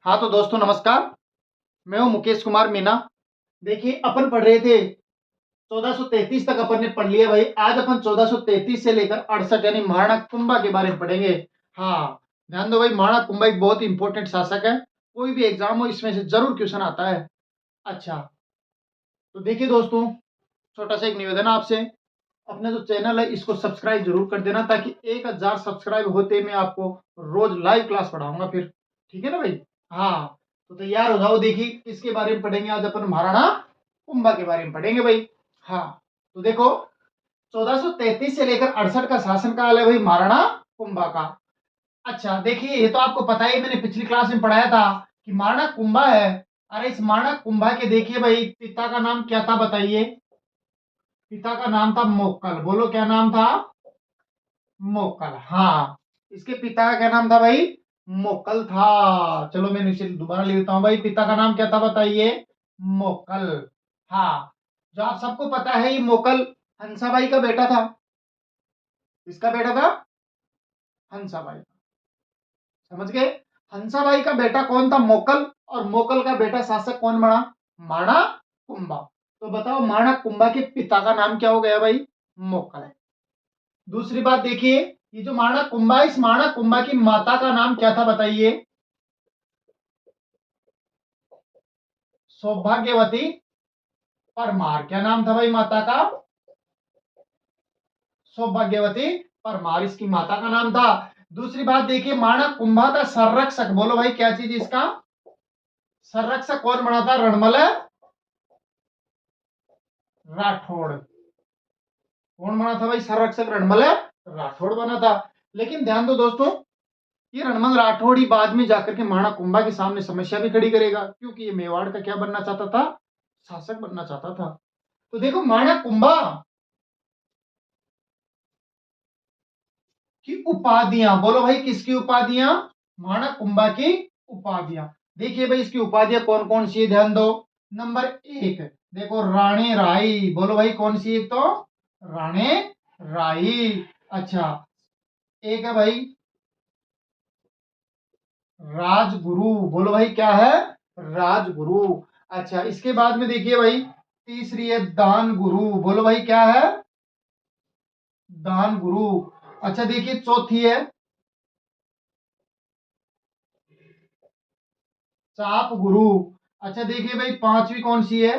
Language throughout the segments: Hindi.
हाँ, तो दोस्तों नमस्कार। मैं हूँ मुकेश कुमार मीना। देखिए अपन पढ़ रहे थे 1433 तक अपन ने पढ़ लिया भाई। आज अपन 1433 से लेकर 68 यानी महाराणा कुंभा के बारे में पढ़ेंगे। हाँ, ध्यान दो भाई, महाराणा कुंभा एक बहुत इंपॉर्टेंट शासक है। कोई भी एग्जाम हो इसमें से जरूर क्वेश्चन आता है। अच्छा, तो देखिए दोस्तों, छोटा सा एक निवेदन है आपसे। अपना जो चैनल है इसको सब्सक्राइब जरूर कर देना, ताकि 1000 सब्सक्राइब होते मैं आपको रोज लाइव क्लास पढ़ाऊंगा फिर। ठीक है ना भाई? हाँ, तो तैयार हो जाओ। देखिए किसके बारे में पढ़ेंगे आज अपन, महाराणा कुंभा के बारे में पढ़ेंगे भाई। हाँ, तो देखो 1433 से लेकर 68 का शासनकाल है भाई महाराणा कुंभा का। अच्छा देखिए, ये तो आपको पता ही, मैंने पिछली क्लास में पढ़ाया था कि महाराणा कुंभा है। अरे इस महाराणा कुंभा के देखिए भाई, पिता का नाम क्या था बताइए। पिता का नाम था मोक्कल। बोलो क्या नाम था? मोक्कल। हाँ, इसके पिता का क्या नाम था भाई? मोक्कल था। चलो मैं इसे दोबारा लिख देता हूँ भाई। पिता का नाम क्या था बताइए? मोक्कल। हाँ, जो आप सबको पता है ये मोक्कल हंसाबाई का बेटा था। किसका बेटा था? हंसाबाई। समझ गए? हंसाबाई का बेटा कौन था? मोक्कल। और मोक्कल का बेटा शासक कौन बना? महाराणा कुंभा। तो बताओ महाराणा कुंभा के पिता का नाम क्या हो गया भाई? मोक्कल। दूसरी बात देखिए, ये जो महाराणा कुंभा है, इस महाराणा कुंभा की माता का नाम क्या था बताइए? सौभाग्यवती परमार। क्या नाम था भाई माता का? सौभाग्यवती परमार इसकी माता का नाम था। दूसरी बात देखिए, महाराणा कुंभा का संरक्षक, बोलो भाई क्या चीज इसका? संरक्षक कौन बना था? रणमल राठौड़। कौन बना था भाई संरक्षक? रणमल राठौड़ बना था। लेकिन ध्यान दो दोस्तों, ये रणमल राठौड़ ही बाद में जाकर के महाराणा कुंभा के सामने समस्या भी खड़ी करेगा, क्योंकि ये मेवाड़ का क्या बनना चाहता था? शासक बनना चाहता था। तो देखो महाराणा कुंभा की उपाधियां, बोलो भाई किसकी उपाधियां? महाराणा कुंभा की उपाधियां। देखिए भाई इसकी उपाधियां कौन कौन सी है, ध्यान दो। नंबर एक, देखो राणे राई। बोलो भाई कौन सी है? तो राणे राई। अच्छा, एक है भाई राजगुरु। बोलो भाई क्या है? राजगुरु। अच्छा, इसके बाद में देखिए भाई, तीसरी है दान गुरु। बोलो भाई क्या है? दान गुरु। अच्छा देखिए, चौथी है चाप गुरु। अच्छा देखिए भाई, पांचवी कौन सी है?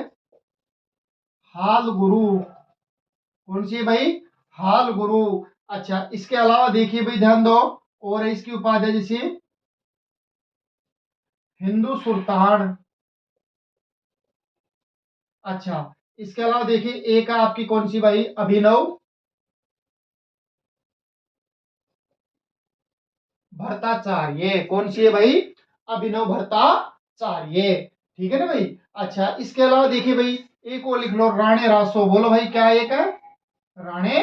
हाल गुरु। कौन सी है भाई? हाल गुरु। अच्छा, इसके अलावा देखिए भाई, ध्यान दो, और है इसकी उपाधि जैसे हिंदू सुल्तान। अच्छा, इसके अलावा देखिए एक है आपकी कौन सी भाई? अभिनव भट्टाचार्य। कौन सी है भाई? अभिनव भट्टाचार्य। ठीक है ना भाई? अच्छा, इसके अलावा देखिए भाई, एक और लिख लो, राणे रासो। बोलो भाई क्या है? एक है राणे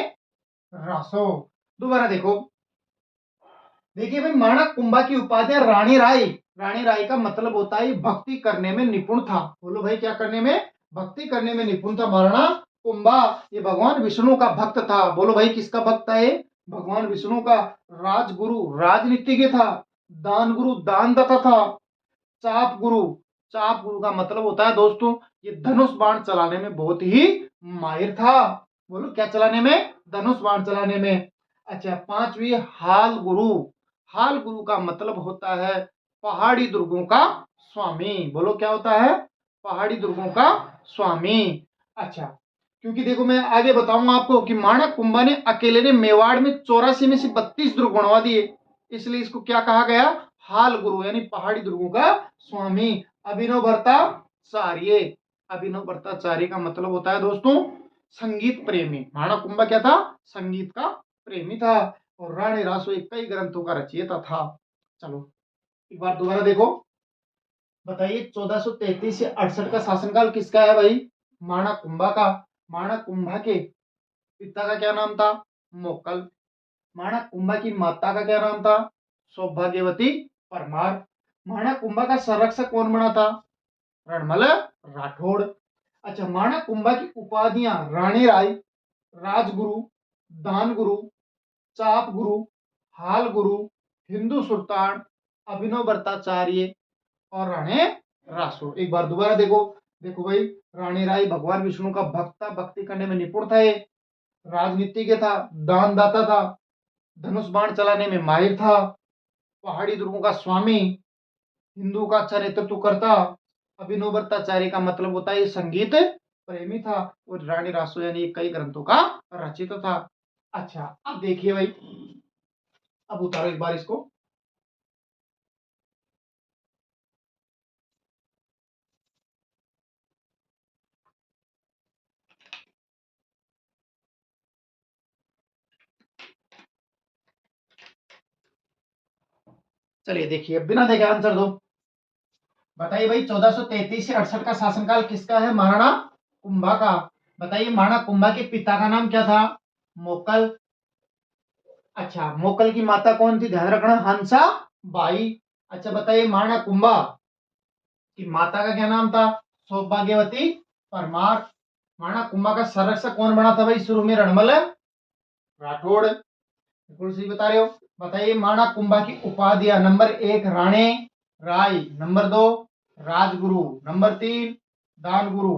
रासो। दोबारा देखो, देखिए भाई महाराणा कुंभा की उपाधि है रानी राय। रानी राय का मतलब होता है भक्ति करने में निपुण था। बोलो भाई क्या करने में? भक्ति करने में निपुण था महाराणा कुंभा। ये भगवान विष्णु का भक्त था। बोलो भाई किसका भक्त है? भगवान विष्णु का। राजगुरु राजनीतिज्ञ था। दान गुरु दानदाता था। चाप गुरु, चाप गुरु का मतलब होता है दोस्तों, ये धनुष बाण चलाने में बहुत ही माहिर था। बोलो क्या चलाने में? धनुष बाण चलाने में। अच्छा, पांचवी हाल गुरु। हाल गुरु का मतलब होता है पहाड़ी दुर्गों का स्वामी। बोलो क्या होता है? पहाड़ी दुर्गों का स्वामी। अच्छा, क्योंकि देखो मैं आगे बताऊंगा आपको कि महाराणा कुंभा ने अकेले ने मेवाड़ में 84 में से 32 दुर्ग बनवा दिए, इसलिए इसको क्या कहा गया? हाल गुरु, यानी पहाड़ी दुर्गों का स्वामी। अभिनव भट्टाचार्य। अभिनव भट्टाचार्य का मतलब होता है दोस्तों संगीत प्रेमी। महाराणा कुंभा क्या था? संगीत का प्रेमी था। और राणी रासो एक कई ग्रंथों का रचयिता था। चलो एक बार दोबारा देखो, बताइए 1433 से 68 का शासनकाल किसका है भाई? महाराणा कुंभा का। महाराणा कुंभा के पिता का क्या नाम था? मोक्कल। महाराणा कुंभा की माता का क्या नाम था? सौभाग्यवती परमार। महाराणा कुंभा का संरक्षक कौन बना था? रणमल राठौड़। अच्छा, महाराणा कुंभा की उपाधियां राणी राय, राजगुरु, दान गुरु, चाप गुरु, हाल गुरु, हिंदू सुल्तान, अभिनव भट्टाचार्य, और राणे रासो। एक बार दोबारा देखो। देखो भाई, रानी राय भगवान विष्णु का भक्त था, भक्ति करने में निपुण था, ये राजनीतिज्ञ था, दान दाता था, धनुष बाण चलाने में माहिर था, पहाड़ी दुर्गों का स्वामी, हिंदू का अच्छा नेतृत्व करता, अभिनव भट्टाचार्य का मतलब होता है ये संगीत प्रेमी था, और रानी रासो यानी कई ग्रंथों का रचित था। अच्छा, अब देखिए भाई, अब उतारो एक बार इसको। चलिए देखिए, बिना देखे आंसर दो। बताइए भाई, 1433 से 68 का शासनकाल किसका है? महाराणा कुंभा का। बताइए, महाराणा कुंभा के पिता का नाम क्या था? मोकल। अच्छा, मोकल की माता कौन थी? ध्यान रखना, हंसा बाई। अच्छा बताइए, महाराणा कुंभा की माता का क्या नाम था? सौभाग्यवती परमार। महाराणा कुंभा का संरक्षक कौन बना था भाई शुरू में? रणमल राठौड़। बिल्कुल सही बता रहे हो। बताइए, महाराणा कुंभा की उपाधियां। नंबर 1 राणे राय, नंबर 2 राजगुरु, नंबर 3 दान गुरु,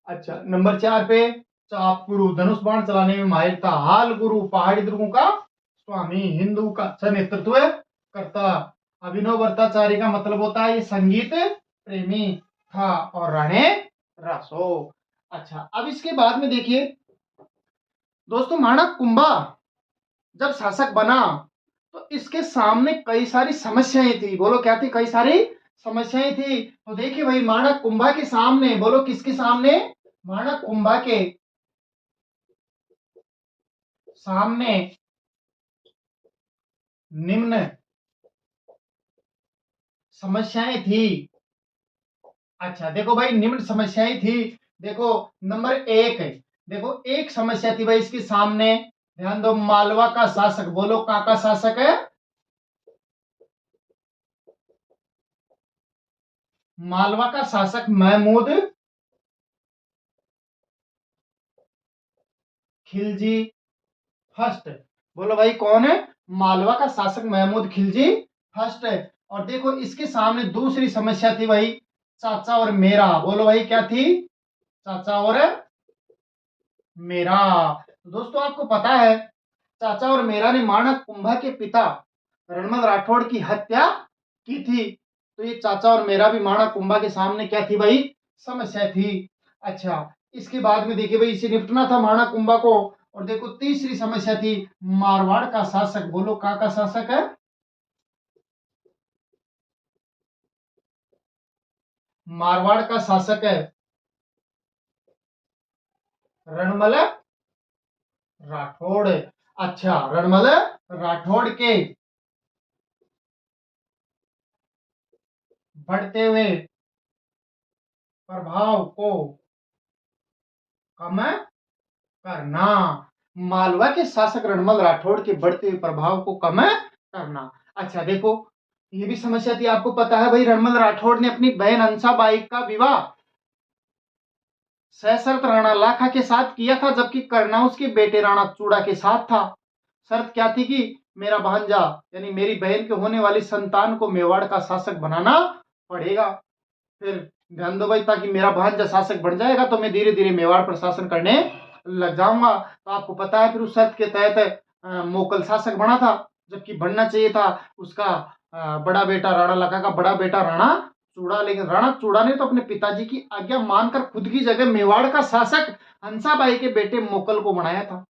अच्छा नंबर 4 पे चाप गुरु, धनुष बाण चलाने में माहिर था, हाल गुरु, पहाड़ी दुर्गों का स्वामी, हिंदू का अच्छा नेतृत्व करता, अभिनव भट्टाचार्य का मतलब होता है ये संगीत प्रेमी था, और राणे रासो। अच्छा, अब इसके बाद में देखिए दोस्तों, महाराणा कुंभा जब शासक बना तो इसके सामने कई सारी समस्याएं थी। बोलो क्या थी? कई सारी समस्याएं थी। तो देखिए भाई, महाराणा कुंभा के सामने, बोलो किसके सामने? महाराणा कुंभा के सामने निम्न समस्याएं थी। अच्छा देखो भाई, निम्न समस्याएं थी। देखो नंबर 1, देखो एक समस्या थी भाई इसके सामने, ध्यान दो, मालवा का शासक। बोलो कहाँ का शासक है? मालवा का शासक महमूद खिलजी फर्स्ट। बोलो भाई कौन है? मालवा का शासक महमूद खिलजी फर्स्ट है। और देखो इसके सामने दूसरी समस्या थी भाई, चाचा और मेरा। बोलो भाई क्या थी? चाचा और मेरा। तो दोस्तों आपको पता है, चाचा और मेरा ने महाराणा कुंभा के पिता रणमल राठौड़ की हत्या की थी। तो ये चाचा और मेरा भी महाराणा कुंभा के सामने क्या थी भाई? समस्या थी। अच्छा, इसके बाद में देखिए भाई, इसे निपटना था महाराणा कुंभा को। और देखो तीसरी समस्या थी मारवाड़ का शासक। बोलो कहाँ का शासक है? मारवाड़ का शासक है रणमल राठौड़। अच्छा, रणमल राठौड़ के बढ़ते हुए प्रभाव को कम करना। मालवा के शासक रणमल राठौड़ के बढ़ते हुए प्रभाव को कम करना। अच्छा देखो, ये भी समस्या थी। आपको पता है भाई, रणमल राठौड़ ने अपनी बहन हंसाबाई का विवाह सशर्त राणा लाखा के साथ किया था, जबकि करना उसके बेटे राणा चूड़ा के साथ था। शर्त क्या थी? कि मेरा भांजा यानी मेरी बहन के होने वाली संतान को मेवाड़ का शासक बनाना पड़ेगा। फिर ध्यान दो भाई, ताकि मेरा भांजा शासक बन जाएगा तो मैं धीरे धीरे मेवाड़ पर शासन करने लग जाऊंगा। तो आपको पता है, फिर उस शर्त के तहत मोकल शासक बना था, जबकि बनना चाहिए था उसका बड़ा बेटा राणा लखा का बड़ा बेटा राणा चूड़ा। लेकिन राणा चूड़ा ने तो अपने पिताजी की आज्ञा मानकर खुद की जगह मेवाड़ का शासक हंसाबाई के बेटे मोकल को बनाया था।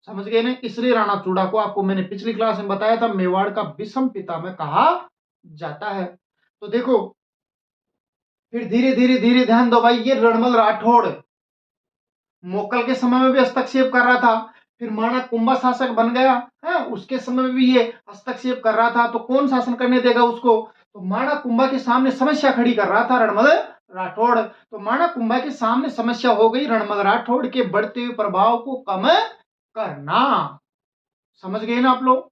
समझ गए ना? इसलिए राणा चूड़ा को आपको मैंने पिछली क्लास में बताया था मेवाड़ का विषम पितामह कहा जाता है। तो देखो, फिर धीरे धीरे धीरे ध्यान दो भाई, ये रणमल राठौड़ मोकल के समय में भी हस्तक्षेप कर रहा था, फिर महाराणा कुंभा शासक बन गया है, उसके समय में भी ये हस्तक्षेप कर रहा था। तो कौन शासन करने देगा उसको? तो महाराणा कुंभा के सामने समस्या खड़ी कर रहा था रणमल राठौड़। तो महाराणा कुंभा के सामने समस्या हो गई रणमल राठौड़ के बढ़ते हुए प्रभाव को कम करना। समझ गए ना आप लोग?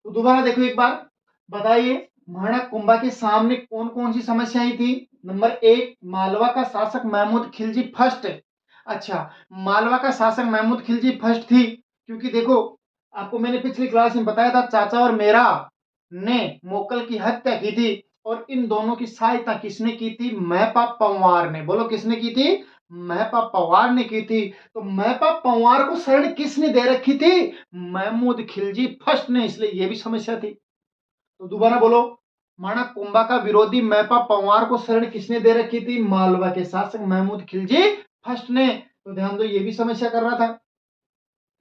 तो दोबारा देखो एक बार, बताइए महाराणा कुंभा के सामने कौन कौन सी समस्याएं थी? नंबर 1 मालवा का शासक महमूद खिलजी फर्स्ट। अच्छा, मालवा का शासक महमूद खिलजी फर्स्ट थी, क्योंकि देखो आपको मैंने पिछली क्लास में बताया था चाचा और मेरा ने मोकल की हत्या की थी। और इन दोनों की सहायता किसने की थी? महपा पंवार ने। बोलो किसने की थी? महपा पंवार ने की थी। तो महपा पंवार को शरण किसने दे रखी थी? महमूद खिलजी फर्स्ट ने, इसलिए ये भी समस्या थी। तो दोबारा बोलो, माणक कुंभा का विरोधी महपा पंवार को शरण किसने दे रखी थी? मालवा के शासक महमूद खिलजी फर्स्ट ने। तो ध्यान दो, ये भी समस्या कर रहा था।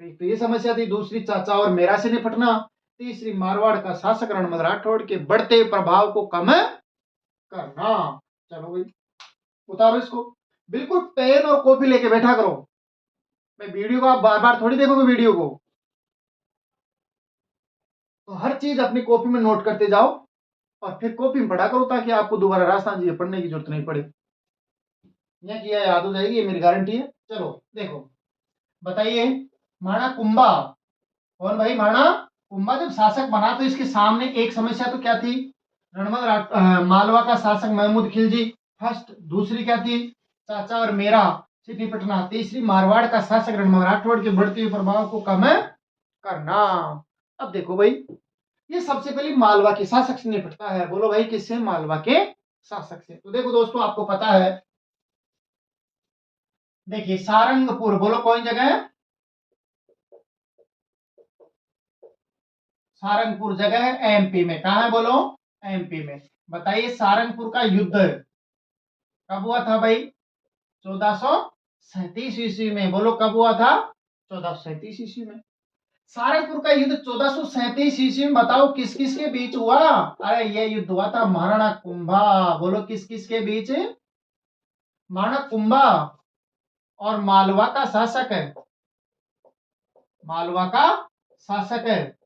तो ये समस्या थी। दूसरी, चाचा और मेरा से निपटना। तीसरी, मारवाड़ का शासक रणमल राठौड़ के बढ़ते प्रभाव को कम करना। चलो भाई, उतारो इसको। बिल्कुल पेन और कॉपी लेके बैठा करो। मैं वीडियो को आप बार बार थोड़ी देखोगे वीडियो को, तो हर चीज अपनी कॉपी में नोट करते जाओ और फिर कॉपी में पढ़ा करो, ताकि आपको दोबारा राजस्थान जी पढ़ने की जरूरत नहीं पड़े। यहाँ किया याद हो जाएगी, ये मेरी गारंटी है। चलो देखो, बताइए, माणा कुंभा, कौन भाई? माणा कुंभा जब शासक बना तो इसके सामने एक समस्या तो क्या थी? मालवा का शासक महमूद खिलजी फर्स्ट। दूसरी क्या थी? चाचा और मेरा से निपटना। तीसरी, मारवाड़ का शासक रणमल राठौड़ के बढ़ते हुए प्रभाव को कम करना। अब देखो भाई, ये सबसे पहले मालवा के शासक से निपटता है। बोलो भाई किससे? मालवा के शासक से। तो देखो दोस्तों, आपको पता है, देखिए सारंगपुर, बोलो कौन जगह है? सारंगपुर जगह है एमपी में। कहा है बोलो? एमपी में। बताइए, सारंगपुर का युद्ध कब हुआ था भाई? 1437 ईस्वी में। बोलो कब हुआ था? 1437 ईस्वी में। सारंगपुर का युद्ध 1437 ईस्वी में, बताओ किस किस के बीच हुआ? अरे ये युद्ध हुआ था महाराणा कुंभा। बोलो किस किस के बीच? महाराणा कुंभा और मालवा का शासक है। मालवा का शासक है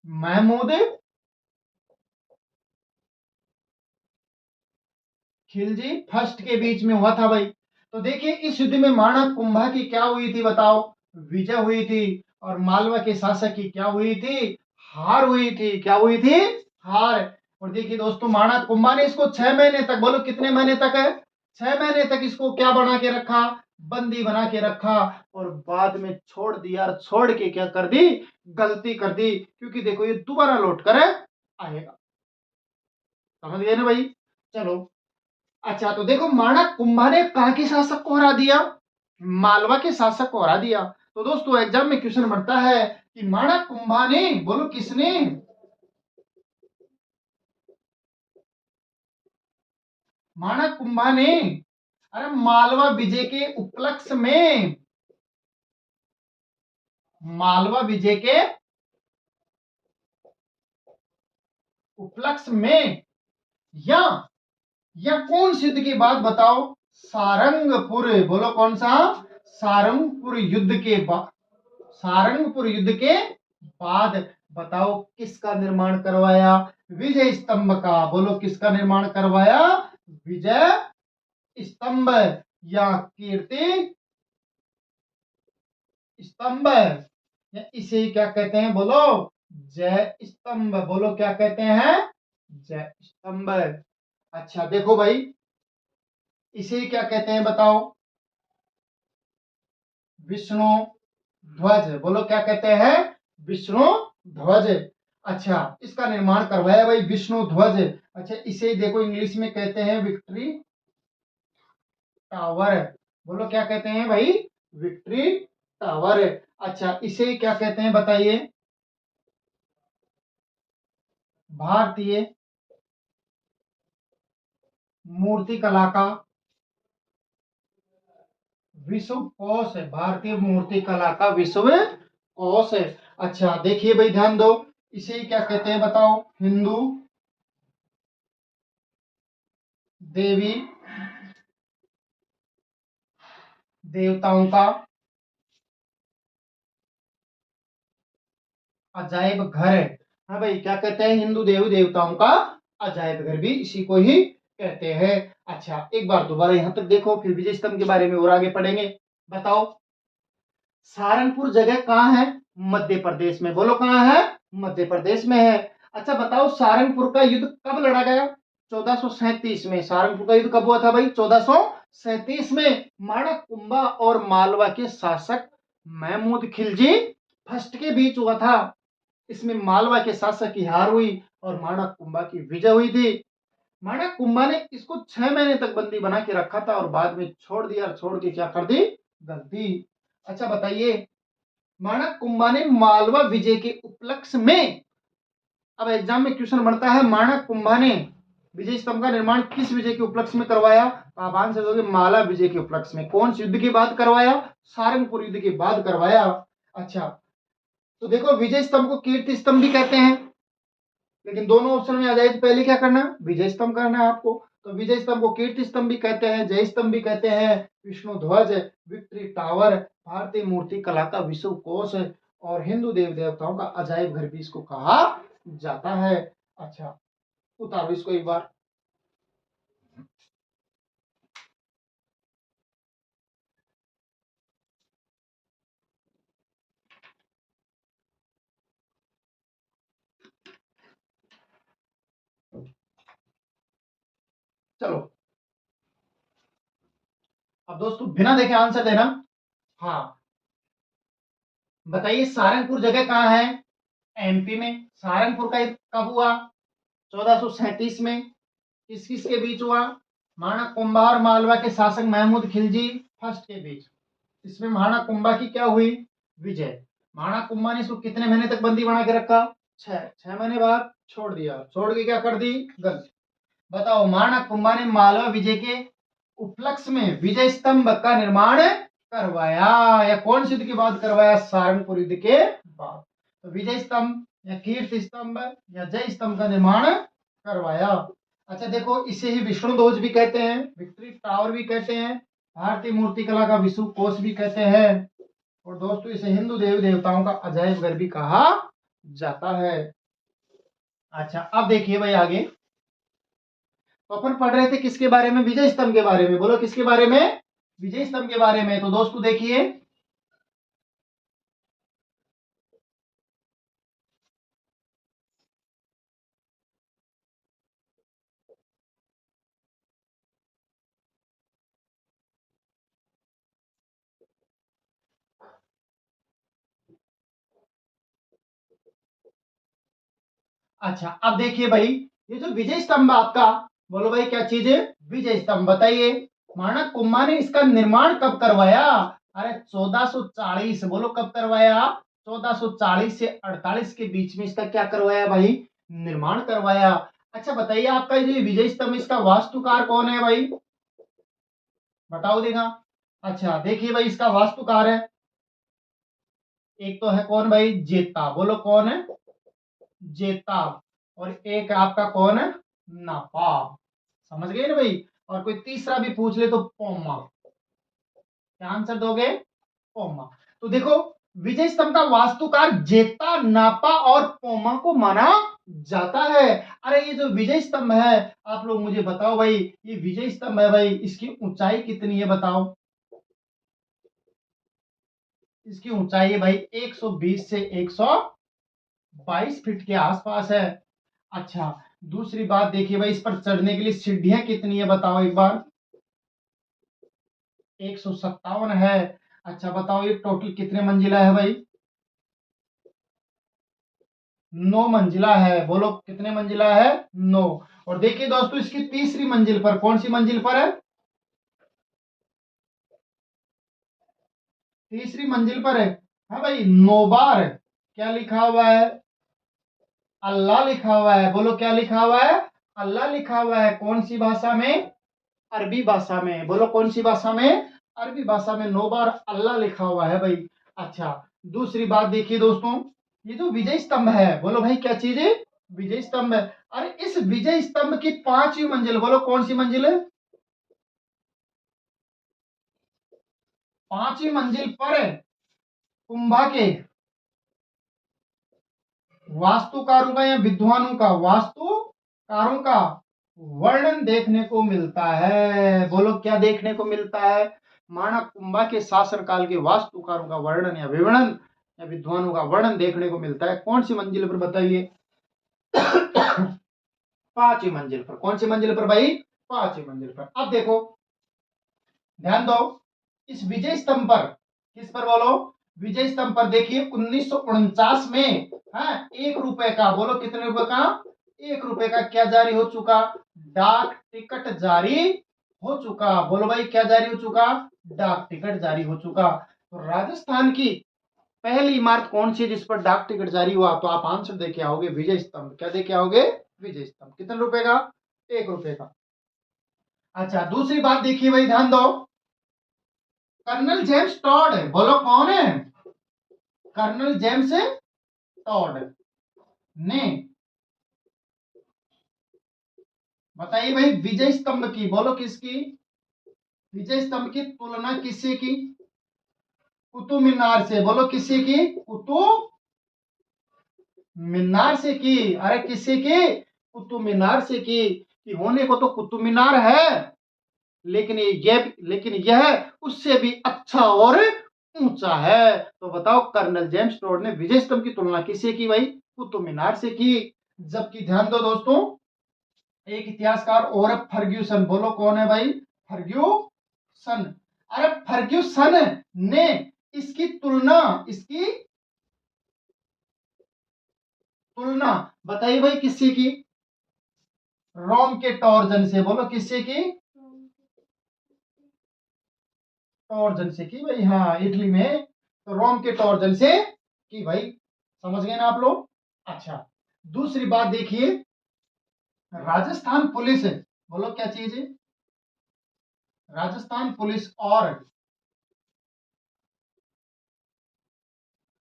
महमूद खिलजी फर्स्ट के बीच में हुआ था भाई। तो देखिए, इस युद्ध में महाराणा कुंभा की क्या हुई थी बताओ? विजय हुई थी। और मालवा के शासक की क्या हुई थी? हार हुई थी। क्या हुई थी? हार। और देखिए दोस्तों, महाराणा कुंभा ने इसको 6 महीने तक, बोलो कितने महीने तक है? 6 महीने तक इसको क्या बना के रखा? बंदी बना के रखा। और बाद में छोड़ दिया। और छोड़ के क्या कर दी? गलती कर दी, क्योंकि देखो ये दोबारा लौट कर आएगा। समझ गए ना भाई? चलो, अच्छा तो देखो, माणक कुंभा ने कहा के शासक को हरा दिया? मालवा के शासक को हरा दिया। तो दोस्तों एग्जाम में क्वेश्चन बनता है कि माणक कुंभा ने, बोलो किसने? माणक कुंभा ने, अरे मालवा विजय के उपलक्ष्य में, मालवा विजय के उपलक्ष्य में, या कौन सी युद्ध की बात बताओ? सारंगपुर। बोलो कौन सा? सारंगपुर युद्ध के बाद। सारंगपुर युद्ध के बाद बताओ किसका निर्माण करवाया? विजय स्तंभ का। बोलो किसका निर्माण करवाया? विजय स्तंभ या कीर्ति स्तंभ, या इसे क्या कहते हैं? बोलो जय स्तंभ। बोलो क्या कहते हैं? जय स्तंभ। अच्छा देखो भाई, इसे क्या कहते हैं बताओ? विष्णु ध्वज। बोलो क्या कहते हैं? विष्णु ध्वज। अच्छा, इसका निर्माण करवाया भाई विष्णु ध्वज। अच्छा, इसे देखो इंग्लिश में कहते हैं विक्ट्री टावर। बोलो क्या कहते हैं भाई? Victory tower. अच्छा, इसे क्या कहते हैं बताइए? भारतीय मूर्ति कला का विश्व कोश है। भारतीय मूर्ति कला का विश्व कोश है। अच्छा देखिए भाई, ध्यान दो, इसे क्या कहते हैं बताओ? हिंदू देवी देवताओं का अजायब घर है। हाँ भाई, क्या कहते हैं? हिंदू देवी देवताओं का अजायब घर भी इसी को ही कहते हैं। अच्छा, एक बार दोबारा यहां तक देखो, फिर विजय स्तंभ के बारे में और आगे पढ़ेंगे। बताओ, सारंगपुर जगह कहाँ है? मध्य प्रदेश में। बोलो कहाँ है? मध्य प्रदेश में है। अच्छा बताओ, सारंगपुर का युद्ध कब लड़ा गया? 1437 में। सारंगपुर का युद्ध कब हुआ था भाई? 1437 में। माणक कुंभा और मालवा के शासक महमूद खिलजी फर्स्ट के बीच हुआ था। इसमें मालवा के शासक की हार हुई और माणक कुंभा की विजय हुई थी। माणक कुंभा ने इसको 6 महीने तक बंदी बना के रखा था और बाद में छोड़ दिया, और छोड़ के क्या कर दी, गलती। अच्छा बताइए, माणक कुंभा ने मालवा विजय के उपलक्ष्य में, अब एग्जाम में क्वेश्चन बनता है, माणक कुंभा ने विजय स्तंभ का निर्माण किस विजय के उपलक्ष्य में करवाया? तो आप आंसर दोगे माला विजय के उपलक्ष्य में। कौन से युद्ध के बाद करवाया? सारंगपुर युद्ध के बाद करवाया। अच्छा, तो देखो विजय स्तंभ को कीर्ति स्तंभ भी कहते हैं, लेकिन दोनों ऑप्शन में आ जाए तो पहले क्या करना है? विजय स्तंभ करना है आपको। तो विजय स्तंभ को कीर्ति स्तंभ भी कहते हैं, जय स्तंभ भी कहते हैं, विष्णु ध्वज, विक्ट्री टावर, भारतीय मूर्ति कला का विश्व कोश और हिंदू देव देवताओं का अजायब घर भी इसको कहा जाता है। अच्छा, उतारो इसको एक बार। चलो, अब दोस्तों बिना देखे आंसर देना। हाँ, बताइए सारंगपुर जगह कहाँ है? एमपी में। सारंगपुर का कब हुआ? 1437 में। किस किस के बीच हुआ? माणक कुंभा और मालवा के शासक महमूद खिलजी फर्स्ट के बीच। इसमें माणक कुंभा की क्या हुई? विजय। माणक कुंभा ने इसको कितने महीने तक बंदी बना के रखा? 6 महीने बाद छोड़ दिया, छोड़ के क्या कर दी, गलती। बताओ, माणक कुंभा ने मालवा विजय के उपलक्ष्य में विजय स्तंभ का निर्माण करवाया या कौन सी युद्ध के बाद करवाया? सारंगपुर युद्ध के बाद। तो विजय स्तंभ या कीर्ति स्तंभ या जय स्तंभ का निर्माण करवाया। अच्छा देखो, इसे ही विष्णु ध्वज भी कहते हैं, विक्ट्री टावर भी कहते हैं, भारतीय मूर्ति कला का विश्व कोश भी कहते हैं, और दोस्तों इसे हिंदू देवी देवताओं का अजायब घर भी कहा जाता है। अच्छा, अब देखिए भाई आगे, तो अपन पढ़ रहे थे किसके बारे में? विजय स्तंभ के बारे में। बोलो किसके बारे में? विजय स्तंभ के बारे में। तो दोस्तों देखिए, अच्छा अब देखिए भाई, ये जो विजय स्तंभ आपका, बोलो भाई क्या चीज है? विजय स्तंभ। बताइए, माणक कुंभा ने इसका निर्माण कब करवाया? अरे 1440। बोलो कब करवाया? 1440 से 48 के बीच में इसका क्या करवाया भाई? निर्माण करवाया। अच्छा बताइए, आपका ये विजय स्तंभ, इसका वास्तुकार कौन है भाई? बताओ देगा। अच्छा देखिए भाई, इसका वास्तुकार है, एक तो है कौन भाई? जेता। बोलो कौन है? जेता। और एक आपका कौन है? नापा। समझ गए ना भाई? और कोई तीसरा भी पूछ ले तो पोमा। क्या आंसर दोगे? पोमा। तो देखो, विजय स्तंभ का वास्तुकार जेता, नापा और पोमा को माना जाता है। अरे ये जो विजय स्तंभ है, आप लोग मुझे बताओ भाई, ये विजय स्तंभ है भाई, इसकी ऊंचाई कितनी है बताओ? इसकी ऊंचाई है भाई 120 से 122 फीट के आसपास है। अच्छा, दूसरी बात देखिए भाई, इस पर चढ़ने के लिए सीढ़ियां कितनी है बताओ एक बार? 157 है। अच्छा बताओ, ये टोटल कितने मंजिला है भाई? 9 मंजिला है। बोलो कितने मंजिला है? 9। और देखिए दोस्तों, इसकी तीसरी मंजिल पर, कौन सी मंजिल पर है? तीसरी मंजिल पर है। हाँ भाई, नोबार। क्या लिखा हुआ है? अल्लाह लिखा हुआ है। बोलो क्या लिखा हुआ है? अल्लाह लिखा हुआ है। कौन सी भाषा में? अरबी भाषा में। बोलो कौन सी भाषा में? अरबी भाषा में नोबार अल्लाह लिखा हुआ है भाई। अच्छा, दूसरी बात देखिए दोस्तों, ये जो विजय स्तंभ है, बोलो भाई क्या चीज है? विजय स्तंभ है। अरे इस विजय स्तंभ की 5वीं मंजिल, बोलो कौन सी मंजिल है? 5वीं मंजिल पर कुंभा के वास्तुकारों का या विद्वानों का, वास्तुकारों का वर्णन देखने को मिलता है। बोलो क्या देखने को मिलता है? माणक कुंभा के शासन काल के वास्तुकारों का वर्णन या विवरण या विद्वानों का वर्णन देखने को मिलता है। कौन सी मंजिल पर बताइए? 5वीं मंजिल पर। कौन सी मंजिल पर भाई? 5वीं मंजिल पर। अब देखो, ध्यान दो, इस विजय स्तंभ पर, किस पर बोलो? विजय स्तंभ पर देखिए 1949 में, हाँ, 1 रुपए का, बोलो कितने रुपए का, 1 रुपए का क्या जारी हो चुका, डाक टिकट जारी हो चुका। बोलो भाई क्या जारी हो चुका, डाक टिकट जारी हो चुका। तो राजस्थान की पहली इमारत कौन सी है जिस पर डाक टिकट जारी हुआ, तो आप आंसर देके आओगे विजय स्तंभ। क्या देके आओगे, विजय स्तंभ। कितने रुपए का, 1 रुपए का। अच्छा दूसरी बात देखिए भाई, ध्यान दो, कर्नल जेम्स टॉड, बोलो कौन है, कर्नल जेम्स टॉड ने, बताइए भाई, विजय स्तंभ की, बोलो किसकी, विजय स्तंभ की तुलना किससे की, कुतुब मीनार से। बोलो किससे की, कुतुब मीनार से की। अरे किससे की, कुतुब मीनार से की। कि होने को तो कुतुब मीनार है, लेकिन यह उससे भी अच्छा और ऊंचा है। तो बताओ कर्नल जेम्स टॉड ने विजय स्तंभ की तुलना किससे की भाई, कुतुब मीनार से की। जबकि ध्यान दो दोस्तों, एक इतिहासकार और है फर्ग्यूसन, बोलो कौन है भाई, फर्ग्यूसन। अरे फर्ग्यूसन ने इसकी तुलना बताइए भाई किससे की, रोम के टॉर्जन से। बोलो किससे की, टॉर्जन से की भाई, हाँ इटली में, तो रोम के टॉर्जन से की भाई। समझ गए ना आप लोग। अच्छा दूसरी बात देखिए, राजस्थान पुलिस, बोलो क्या चीज है, राजस्थान पुलिस और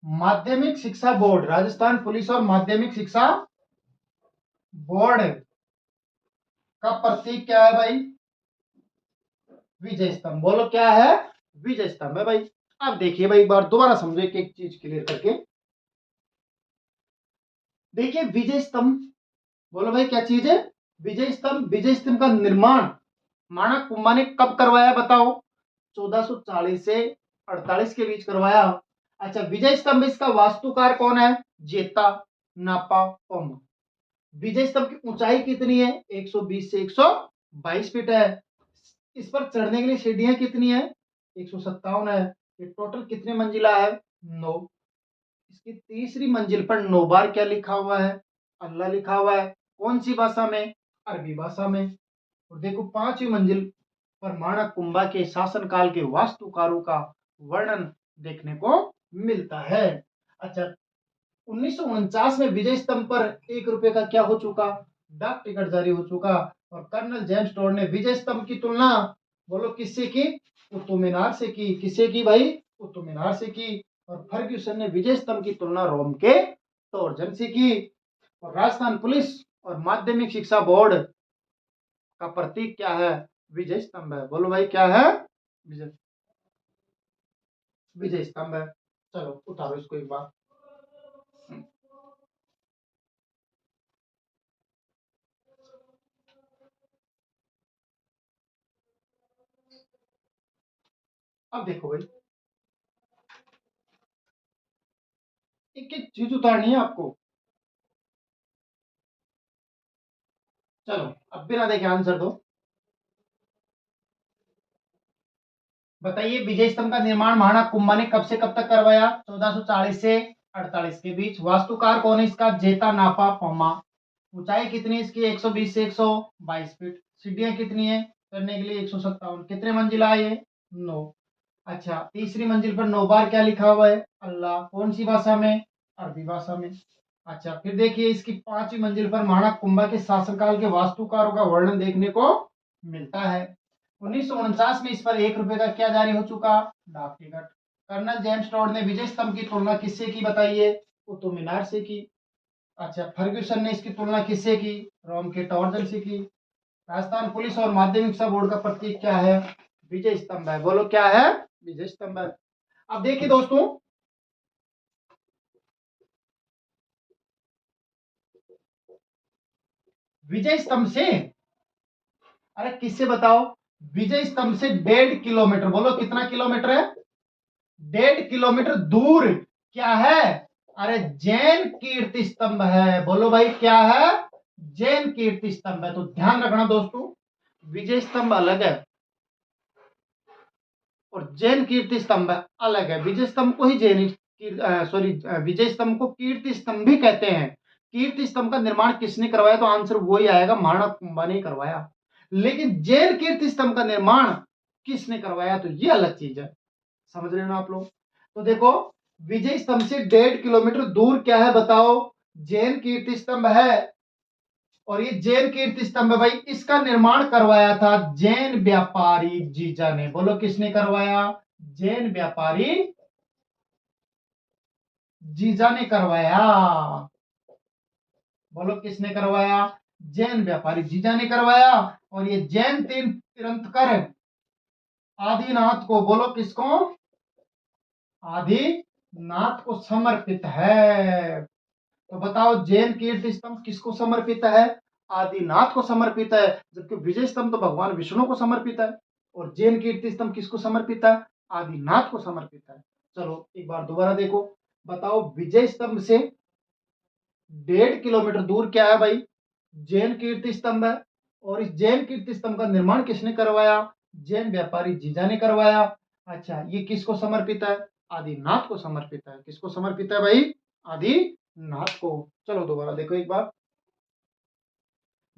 माध्यमिक शिक्षा बोर्ड, राजस्थान पुलिस और माध्यमिक शिक्षा बोर्ड का प्रतीक क्या है भाई, विजय स्तंभ। बोलो क्या है, विजय स्तंभ है भाई। अब देखिए भाई, एक बार दोबारा समझो, एक चीज क्लियर करके देखिए, विजय स्तंभ, बोलो भाई क्या चीज है, विजय स्तंभ। विजय स्तंभ का निर्माण माणक कुंभा ने कब करवाया बताओ, 1440 से 48 के बीच करवाया। अच्छा विजय स्तंभ, इसका वास्तुकार कौन है, जेता नापा पोम। विजय स्तंभ की ऊंचाई कितनी है, 120 से 122 फीट है। इस पर चढ़ने के लिए सीढ़ियां कितनी है, 157 है। ये टोटल कितने मंजिला है, 9। इसकी तीसरी मंजिल पर 9 बार क्या लिखा हुआ है, अल्लाह लिखा हुआ है। कौन सी भाषा में, अरबी भाषा में। और देखो 5वीं मंजिल पर माणक कुंभा के शासनकाल के वास्तुकारों का वर्णन देखने को मिलता है। अच्छा 1949 में विजय स्तंभ पर 1 रुपए का क्या हो चुका, डाक टिकट जारी हो चुका। और कर्नल जेम्स टॉड ने विजय स्तंभ की तुलना, बोलो किससे की, कुतुब मीनार से की। किससे की भाई, कुतुब मीनार से की। और फर्ग्यूसन ने विजय स्तंभ की तुलना रोम के टॉर्जन से की। और राजस्थान पुलिस और माध्यमिक शिक्षा बोर्ड का प्रतीक क्या है, विजय स्तंभ है। बोलो भाई क्या है, विजय विजय स्तंभ है। चलो उतारो इसको एक बार। अब देखो भाई, एक एक चीज उतारनी है आपको। चलो अब बिना देखे आंसर दो। बताइए विजय स्तंभ का निर्माण महाराणा कुंभा ने कब से कब तक करवाया, 1440 से 48 के बीच। वास्तुकार कौन है इसका, जेता नापा पोमा। ऊंचाई कितनी है इसकी, 120 से 122 फीट। सीढ़ियां कितनी है चढ़ने के लिए, 157। कितने मंजिला है ये, 9। अच्छा तीसरी मंजिल पर 9 बार क्या लिखा हुआ है, अल्लाह। कौन सी भाषा में, अरबी भाषा में। अच्छा फिर देखिए, इसकी 5वीं मंजिल पर महाराणा कुंभा के शासनकाल के वास्तुकारों का वर्णन देखने को मिलता है। 1949 में इस पर 1 रुपए का क्या जारी हो चुका, डाक टिकट। कर्नल जेम्स टॉड ने विजय स्तंभ की तुलना किससे की बताइए, कुतुब मीनार से की। अच्छा फर्ग्यूसन ने इसकी तुलना किससे की, रोम के टॉर्जन से की। राजस्थान पुलिस और माध्यमिक शिक्षा बोर्ड का प्रतीक क्या है, विजय स्तंभ है। बोलो क्या है, विजय स्तंभ है। अब देखिए दोस्तों, विजय स्तंभ से, अरे किससे बताओ, विजय स्तंभ से 1.5 किलोमीटर, बोलो कितना किलोमीटर है, 1.5 किलोमीटर दूर क्या है, अरे जैन कीर्ति स्तंभ है। बोलो भाई क्या है, जैन कीर्ति स्तंभ है। तो ध्यान रखना दोस्तों, विजय स्तंभ अलग है और जैन कीर्ति स्तंभ अलग है। विजय स्तंभ को ही जैन विजय स्तंभ को कीर्ति स्तंभ भी कहते हैं। कीर्ति स्तंभ का निर्माण किसने करवाया, तो आंसर वही आएगा, महाराणा कुंभा ने करवाया। लेकिन जैन कीर्ति स्तंभ का निर्माण किसने करवाया, तो ये अलग चीज है। समझ रहे हो ना आप लोग। तो देखो विजय स्तंभ से 1.5 किलोमीटर दूर क्या है बताओ, जैन कीर्ति स्तंभ है। और ये जैन कीर्ति स्तंभ है भाई, इसका निर्माण करवाया था जैन व्यापारी जीजा ने। बोलो किसने करवाया, जैन व्यापारी जीजा ने करवाया। बोलो किसने करवाया, जैन व्यापारी जीजा ने करवाया। और ये जैन तीर्थंकर आदिनाथ को, बोलो किसको, आदिनाथ को समर्पित है। तो बताओ जैन कीर्ति स्तंभ किसको समर्पित है, आदिनाथ को समर्पित है। जबकि विजय स्तंभ तो भगवान विष्णु को समर्पित है। और जैन कीर्ति स्तंभ किसको समर्पित है, आदिनाथ को समर्पित है। चलो एक बार दोबारा देखो, बताओ विजय स्तंभ से 1.5 किलोमीटर दूर क्या है भाई, जैन कीर्ति स्तंभ है। और इस जैन कीर्ति स्तंभ का निर्माण किसने करवाया, जैन व्यापारी जीजा ने करवाया। अच्छा ये किसको समर्पित है, आदिनाथ को समर्पित है। किसको समर्पित है भाई, आदिनाथ को। चलो दोबारा देखो एक बार,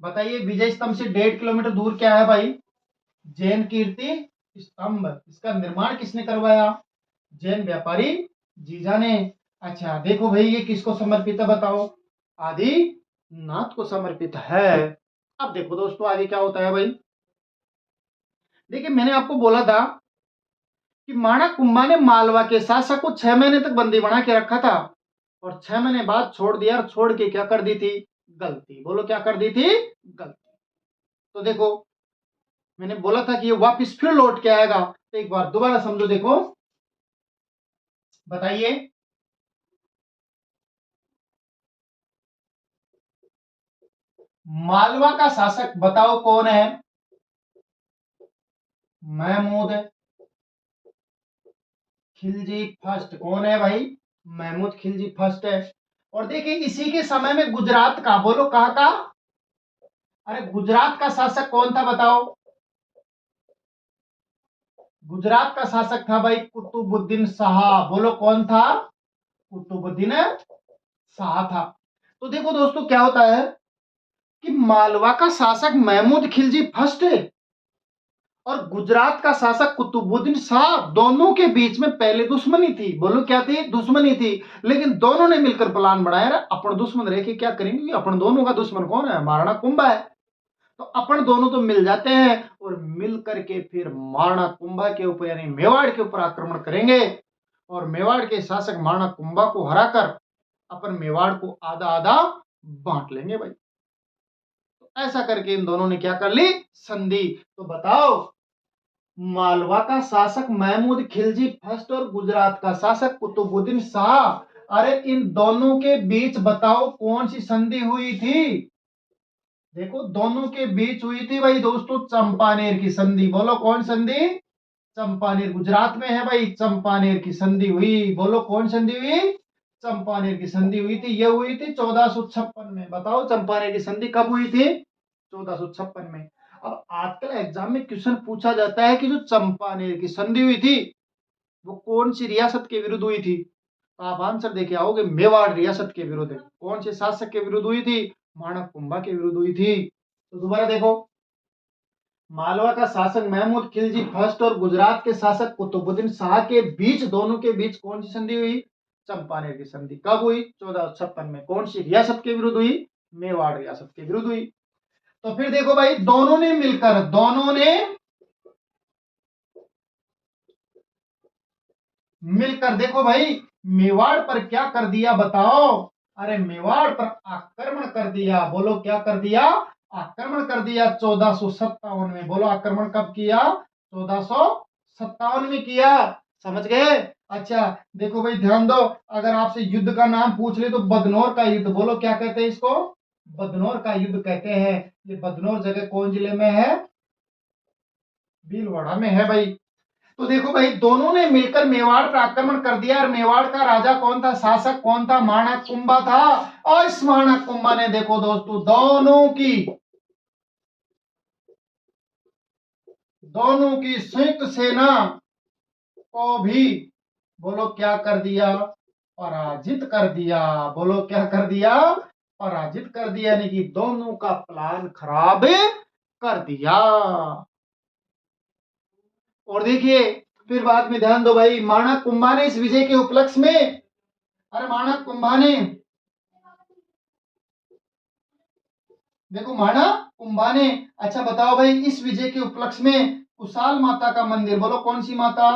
बताइए विजय स्तंभ से 1.5 किलोमीटर दूर क्या है भाई, जैन कीर्ति स्तंभ। इसका निर्माण किसने करवाया, जैन व्यापारी जीजा ने। अच्छा देखो भाई ये किसको समर्पित है बताओ, आदिनाथ को समर्पित है। अब देखो दोस्तों आगे क्या होता है भाई, देखिए मैंने आपको बोला था कि माणा कुंभा ने मालवा के शासक को 6 महीने तक बंदी बना के रखा था और 6 महीने बाद छोड़ दिया। और छोड़ के क्या कर दी थी, गलती। बोलो क्या कर दी थी, गलती। तो देखो मैंने बोला था कि ये वापस फिर लौट के आएगा। तो एक बार दोबारा समझो, देखो बताइए मालवा का शासक बताओ कौन है, महमूद खिलजी फर्स्ट। कौन है भाई, महमूद खिलजी फर्स्ट है। और देखिए इसी के समय में गुजरात का, बोलो कहां का, अरे गुजरात का शासक कौन था बताओ, गुजरात का शासक था भाई कुतुबुद्दीन शाह। बोलो कौन था, कुतुबुद्दीन शाह था। तो देखो दोस्तों क्या होता है कि मालवा का शासक महमूद खिलजी फर्स्ट है और गुजरात का शासक कुतुबुद्दीन शाह, दोनों के बीच में पहले दुश्मनी थी। बोलो क्या थी, दुश्मनी थी। लेकिन दोनों ने मिलकर प्लान बनाया, अपन दुश्मन रह के क्या करेंगे, अपन दोनों का दुश्मन कौन है, महाराणा कुंभा है। तो अपन दोनों तो मिल जाते हैं और मिल करके फिर महाराणा कुंभा के ऊपर यानी मेवाड़ के ऊपर आक्रमण करेंगे। और मेवाड़ के शासक महाराणा कुंभा को हराकर अपन मेवाड़ को आधा आधा बांट लेंगे भाई। तो ऐसा करके इन दोनों ने क्या कर ली, संधि। तो बताओ मालवा का शासक महमूद खिलजी फर्स्ट और गुजरात का शासक कुतुबुद्दीन शाह, अरे इन दोनों के बीच बताओ कौन सी संधि हुई थी। देखो दोनों के बीच हुई थी भाई दोस्तों चंपानेर की संधि। बोलो कौन संधि, चंपानेर। गुजरात में है भाई, चंपानेर की संधि हुई। बोलो कौन संधि हुई, चंपानेर की संधि हुई थी। यह हुई थी 1456 में। बताओ चंपानेर की संधि कब हुई थी, 1456 में। अब आजकल एग्जाम में क्वेश्चन पूछा जाता है कि जो चंपानेर की संधि हुई थी वो कौन सी रियासत के विरुद्ध हुई थी, तो आप आंसर देके आओगे मेवाड़ रियासत के विरुद्ध। कौन से शासक के विरुद्ध हुई थी, महाराणा कुंभा के विरुद्ध हुई थी। तो दोबारा देखो मालवा का शासक महमूद खिलजी फर्स्ट और गुजरात के शासक कुतुबुद्दीन शाह के बीच, दोनों के बीच कौन सी संधि हुई, चंपानेर की संधि। कब हुई, 1456 में। कौन सी रियासत के विरुद्ध हुई, मेवाड़ रियासत के विरुद्ध हुई। तो फिर देखो भाई दोनों ने मिलकर देखो भाई मेवाड़ पर क्या कर दिया बताओ, अरे मेवाड़ पर आक्रमण कर दिया। बोलो क्या कर दिया, आक्रमण कर दिया 1457 में। बोलो आक्रमण कब किया, 1457 में किया। समझ गए। अच्छा देखो भाई ध्यान दो, अगर आपसे युद्ध का नाम पूछ ले तो बदनौर का युद्ध, बोलो क्या कहते हैं इसको, बदनौर का युद्ध कहते हैं। ये बदनौर जगह कौन जिले में है, भीलवाड़ा में है भाई। तो देखो भाई दोनों ने मिलकर मेवाड़ पर आक्रमण कर दिया। और मेवाड़ का राजा कौन था, शासक कौन था, महाराणा कुंभा था। और इस महाराणा कुंभा ने देखो दोस्तों दोनों की संयुक्त सेना को भी बोलो क्या कर दिया, पराजित कर दिया। बोलो क्या कर दिया, पराजित कर दिया, यानी कि दोनों का प्लान खराब कर दिया। और देखिए फिर बाद में ध्यान दो भाई, माणक कुंभा ने इस विजय के उपलक्ष्य में, अरे माणक कुंभा ने, देखो माणक कुंभा ने, अच्छा बताओ भाई, इस विजय के उपलक्ष्य में कुशाल माता का मंदिर, बोलो कौन सी माता,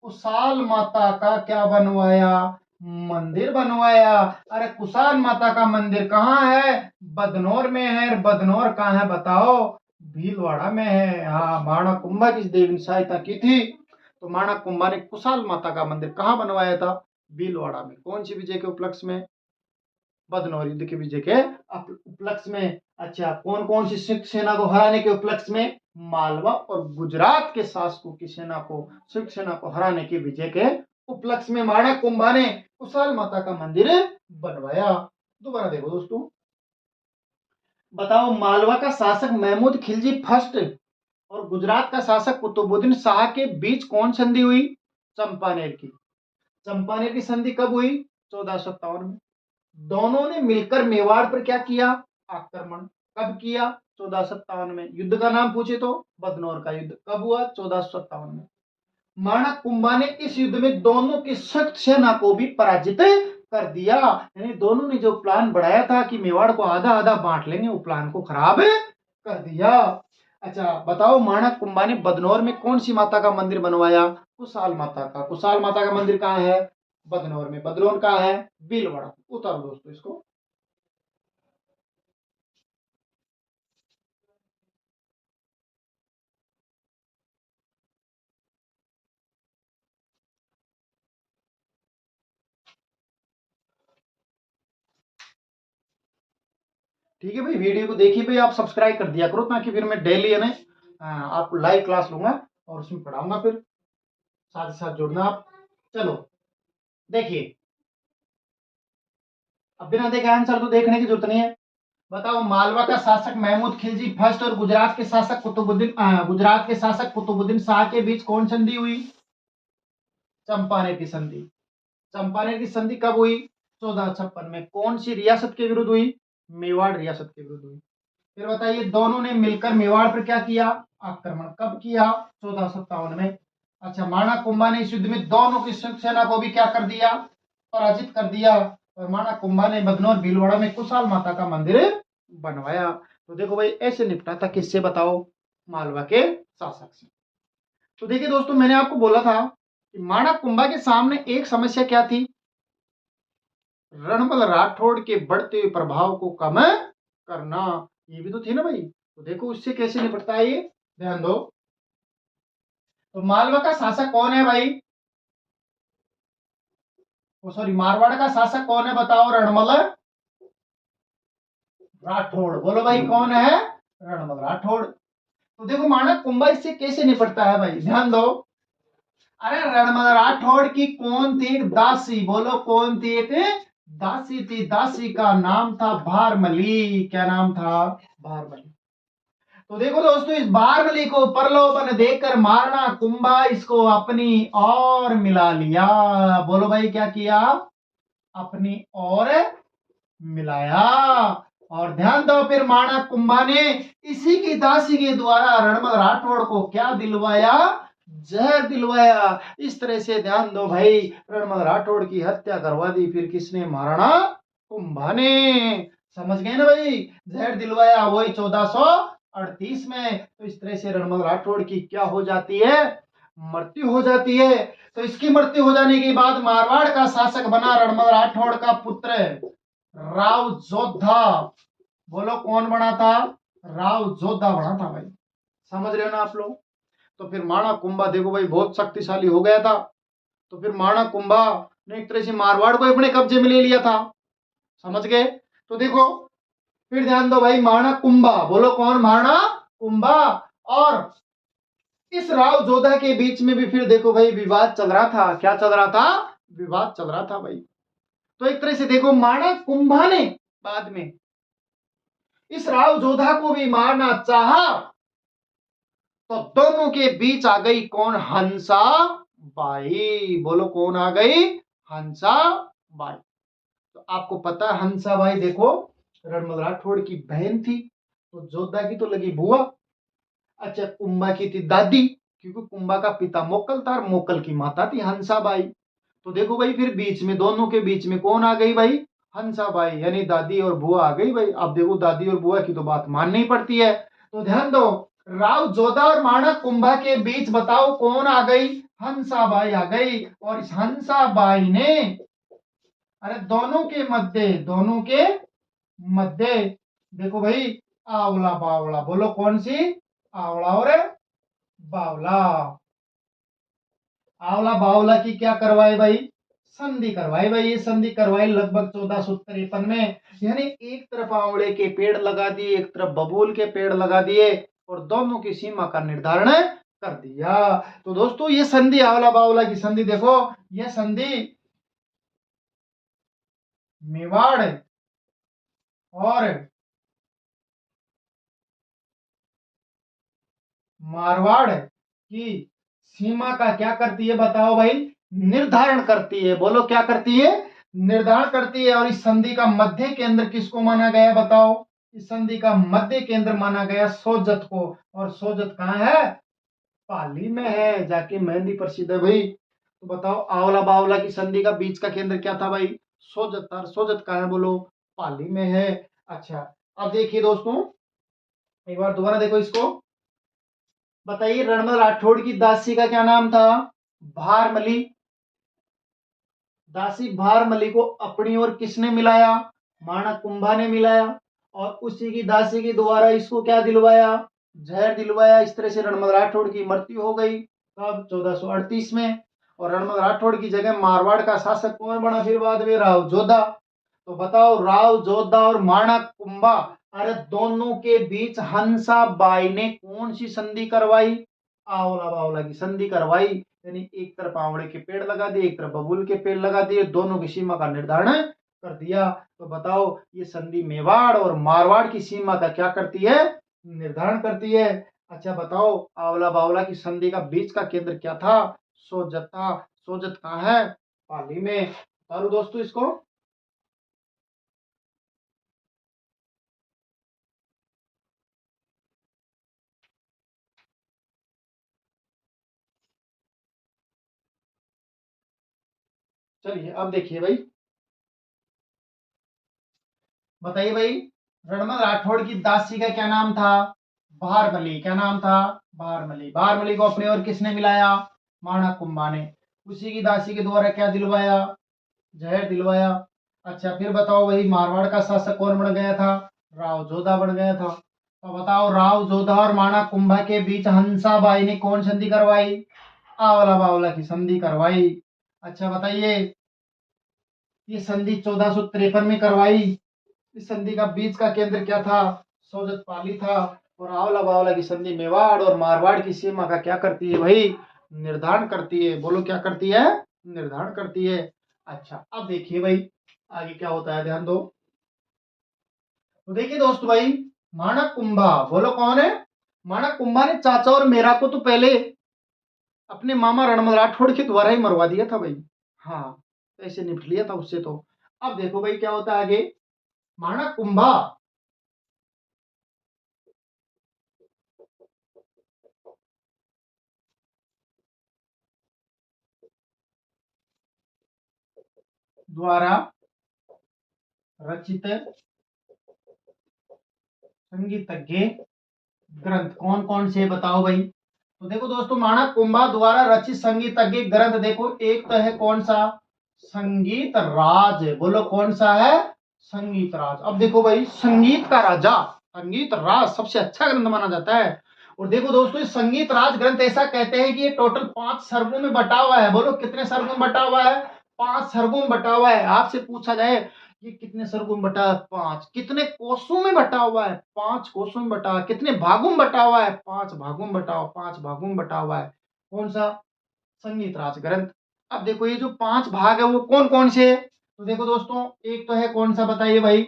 कुशाल माता का क्या बनवाया, मंदिर बनवाया। अरे कुशाल माता का मंदिर कहाँ है, बदनौर में है। बदनौर कहाँ है बताओ, भीलवाड़ा में है। हाँ, माणक कुंभा की देवी ने सहायता की थी, तो माणक कुंभा ने कुशाल माता का मंदिर कहाँ बनवाया था, भीलवाड़ा में। कौन सी विजय के उपलक्ष्य में, बदनौर युद्ध के विजय के उपलक्ष्य में। अच्छा, कौन कौन सी सिख सेना को हराने के उपलक्ष्य में, मालवा और गुजरात के शासकों की सेना को, सिख सेना को हराने के विजय के उपलक्ष्य में माणक कुंभा ने कुशाल माता का मंदिर बनवाया। दोबारा देखो दोस्तों, बताओ मालवा का शासक महमूद खिलजी फर्स्ट और गुजरात का शासक कुतुबुद्दीन शाह के बीच कौन संधि हुई, चंपानेर की। चंपानेर की संधि कब हुई, 1457 में। दोनों ने मिलकर मेवाड़ पर क्या किया, आक्रमण। कब किया, 1457 में। युद्ध का नाम पूछे तो बदनौर का युद्ध। कब हुआ, 1457 में। माणक कुंभा ने इस युद्ध में दोनों की सख्त सेना को भी पराजित कर दिया, यानी दोनों ने जो प्लान बढ़ाया था कि मेवाड़ को आधा आधा बांट लेंगे, वो प्लान को खराब कर दिया। अच्छा बताओ, माणक कुंभा ने बदनौर में कौन सी माता का मंदिर बनवाया, कुशाल माता का। कुशाल माता का मंदिर कहाँ है, बदनौर में। बदनौर कहाँ है, भीलवाड़ा। उतारो दोस्तों इसको। ठीक है भाई, वीडियो को देखिए भाई, आप सब्सक्राइब कर दिया करो, ताकि फिर मैं डेली है ना आपको लाइव क्लास लूंगा और उसमें पढ़ाऊंगा, फिर साथ ही साथ जुड़ना आप। चलो देखिए, अब बिना देखे आंसर तो देखने की जरूरत नहीं है। बताओ, मालवा का शासक महमूद खिलजी फर्स्ट और गुजरात के शासक कुतुबुद्दीन शाह के बीच कौन संधि हुई, चंपानेर की संधि। चंपानेर की संधि कब हुई, 1456 में। कौन सी रियासत के विरुद्ध हुई, मेवाड़ रियासत के विरुद्ध हुई। फिर बताइए, दोनों ने मिलकर मेवाड़ पर क्या किया, आक्रमण। कब किया, 1457 में। अच्छा, माणक कुंभा ने इस युद्ध में दोनों की सेना को भी क्या कर दिया, पराजित कर दिया। और माणक कुंभा ने बदनौर भीलवाड़ा में कुशाल माता का मंदिर बनवाया। तो देखो भाई, ऐसे निपटा था किससे, बताओ, मालवा के शासक से। तो देखिए दोस्तों, मैंने आपको बोला था कि माणक कुंभा के सामने एक समस्या क्या थी, रणबल राठौड़ के बढ़ते हुए प्रभाव को कम करना। ये भी तो थी ना भाई। तो देखो उससे कैसे निपटता है ये, ध्यान दो। तो मालवा का शासक कौन है भाई, सॉरी, मारवाड़ का शासक कौन है बताओ, रणमल राठौड़। बोलो भाई कौन है, रणमल राठौड़। तो देखो माणक कुंभा इससे कैसे निपटता है भाई, ध्यान दो। अरे रणमल राठौड़ की कौन थी, एक दासी। बोलो कौन थी, एक दासी थी। दासी का नाम था भारमली। क्या नाम था, भारमली। तो देखो दोस्तों, इस बारमली को प्रलोभन देकर मारना कुंभा इसको अपनी ओर मिला लिया। बोलो भाई क्या किया, अपनी ओर मिलाया। और ध्यान दो, फिर माणक कुंभा ने इसी की दासी के द्वारा रणमल राठौड़ को क्या दिलवाया, जहर दिलवाया। इस तरह से ध्यान दो भाई, रणमल राठौड़ की हत्या करवा दी। फिर किसने, महाराणा कुंभा ने। समझ गए ना भाई, जहर दिलवाया वही 1438 में। तो इस तरह से रणमल राठौड़ की क्या हो जाती है, मृत्यु हो जाती है। तो इसकी मृत्यु हो जाने के बाद मारवाड़ का शासक बना रणमल राठौड़ का पुत्र राव जोधा। बोलो कौन बना था, राव जोधा बना था भाई। समझ रहे हो ना आप लोग। तो फिर माणक कुंभा देखो भाई बहुत शक्तिशाली हो गया था। तो फिर माणक कुंभा ने एक तरह से मारवाड़ को अपने कब्जे में ले लिया था। समझ गए। तो देखो फिर ध्यान दो भाई, माणक कुंभा, बोलो कौन, माणक कुंभा और इस राव जोधा के बीच में भी फिर देखो भाई विवाद चल रहा था। क्या चल रहा था, विवाद चल रहा था भाई। तो एक तरह से देखो, माणक कुंभा ने बाद में इस राव जोधा को भी मारना चाहा, तो दोनों के बीच आ गई कौन, हंसा बाई। बोलो कौन आ गई? हंसा बाई। तो आपको पता है हंसा बाई देखो रणमल राठौड़ की बहन थी, तो जोधा की तो लगी बुआ। अच्छा कुंभा की थी दादी, क्योंकि कुंभा का पिता मोकल था और मोकल की माता थी हंसा बाई। तो देखो भाई फिर बीच में दोनों के बीच में कौन आ गई भाई? हंसा बाई, यानी दादी और बुआ आ गई भाई। अब देखो दादी और बुआ की तो बात माननी पड़ती है, तो ध्यान दो। राव जोधा और माणक कुंभा के बीच बताओ कौन आ गई? हंसा बाई आ गई। और इस हंसा बाई ने, अरे दोनों के मध्य देखो भाई आवला बावला, बोलो कौन सी? आवला और बावला। आवला बावला की क्या करवाए भाई? संधि करवाई भाई। ये संधि करवाई लगभग 1453 में। यानी एक तरफ आंवले के पेड़ लगा दिए, एक तरफ बबूल के पेड़ लगा दिए और दोनों की सीमा का निर्धारण कर दिया। तो दोस्तों ये संधि आवला बावला की संधि देखो, ये संधि मेवाड़ और मारवाड़ की सीमा का क्या करती है बताओ भाई? निर्धारण करती है। बोलो क्या करती है? निर्धारण करती है। और इस संधि का मध्य केंद्र किसको माना गया बताओ? इस संधि का मध्य केंद्र माना गया सोजत को। और सोजत कहाँ है? पाली में है। जाके मेहंदी प्रसिद्ध है भाई। तो बताओ आवला बावला की संधि का बीच का केंद्र क्या था भाई? सोजत था। सोजत कहाँ है बोलो? पाली में है। अच्छा अब देखिए दोस्तों, एक बार दोबारा देखो इसको। बताइए रणमल राठौड़ की दासी का क्या नाम था? भारमली। दासी भारमली को अपनी ओर किसने मिलाया? माणक कुंभा ने मिलाया। और उसी की दासी के द्वारा इसको क्या दिलवाया? जहर दिलवाया। इस तरह से रणमल राठौड़ की मृत्यु हो गई कब? 1438 में। और रणमल राठौड़ की जगह मारवाड़ का शासक कौन बना फिर बाद में? राव जोधा। तो बताओ राव जोधा और माणक कुंभा, अरे दोनों के बीच हंसा बाई ने कौन सी संधि करवाई? आवला बावला की संधि करवाई। यानी एक तरफ आंवले के पेड़ लगा दिए, एक तरफ बबूल के पेड़ लगा दिए, दोनों की सीमा का निर्धारण कर दिया। तो बताओ ये संधि मेवाड़ और मारवाड़ की सीमा का क्या करती है? निर्धारण करती है। अच्छा बताओ आवला बावला की संधि का बीच का केंद्र क्या था? सोजत था। सोजत कहाँ है? पाली में। और दोस्तों इसको चलिए अब देखिए भाई, बताइए भाई रणमल राठौड़ की दासी का क्या नाम था? भारमली। क्या नाम था? भारमली। भारमली को अपनी ओर किसने मिलाया? माणक कुंभा ने। उसी की दासी के द्वारा क्या दिलवाया? जहर दिलवाया। अच्छा फिर बताओ वही मारवाड़ का शासक कौन बन गया था? राव जोधा बन गया था। तो बताओ राव जोधा और माणक कुंभा के बीच हंसा बाई ने कौन संधि करवाई? आवला बावला की संधि करवाई। अच्छा बताइए ये संधि 1453 में करवाई। इस संधि का बीच का केंद्र क्या था? सोजत पाली था। और आवला बावला की संधि मेवाड़ और मारवाड़ की सीमा का क्या करती है भाई? निर्धारण करती है। बोलो क्या करती है? निर्धारण करती है। अच्छा अब देखिए भाई आगे क्या होता है, ध्यान दो। तो देखिए दोस्त भाई माणक कुंभा, बोलो कौन है? माणक कुंभा ने चाचा और मेरा को तो पहले अपने मामा रणमल राठौड़ के द्वारा ही मरवा दिया था भाई। हाँ ऐसे निपट लिया था उससे। तो अब देखो भाई क्या होता है आगे। माणक कुंभा द्वारा रचित संगीतज्ञ ग्रंथ कौन कौन से बताओ भाई? तो देखो दोस्तों माणक कुंभा द्वारा रचित संगीतज्ञ ग्रंथ देखो, एक तो है कौन सा? संगीत राज। बोलो कौन सा है? संगीत राज। अब देखो भाई संगीत का राजा संगीत राज सबसे अच्छा ग्रंथ माना जाता है। और देखो दोस्तों इस संगीत राज ग्रंथ ऐसा कहते हैं कि ये टोटल 5 सर्गों में बटा हुआ है। बोलो कितने सर्गों में बटा हुआ है? 5 सर्गों में बटा हुआ है। आपसे पूछा जाए ये कितने सर्गों में बटा है? 5। कितने कोसों में बटा हुआ है? 5 कोसों में बटा है। कितने भागों में बटा हुआ है? 5 भागों में बटा हुआ। 5 भागों में बटा हुआ है। कौन सा? संगीत राज ग्रंथ। अब देखो ये जो 5 भाग है वो कौन कौन से है? तो देखो दोस्तों एक तो है कौन सा बताइए भाई?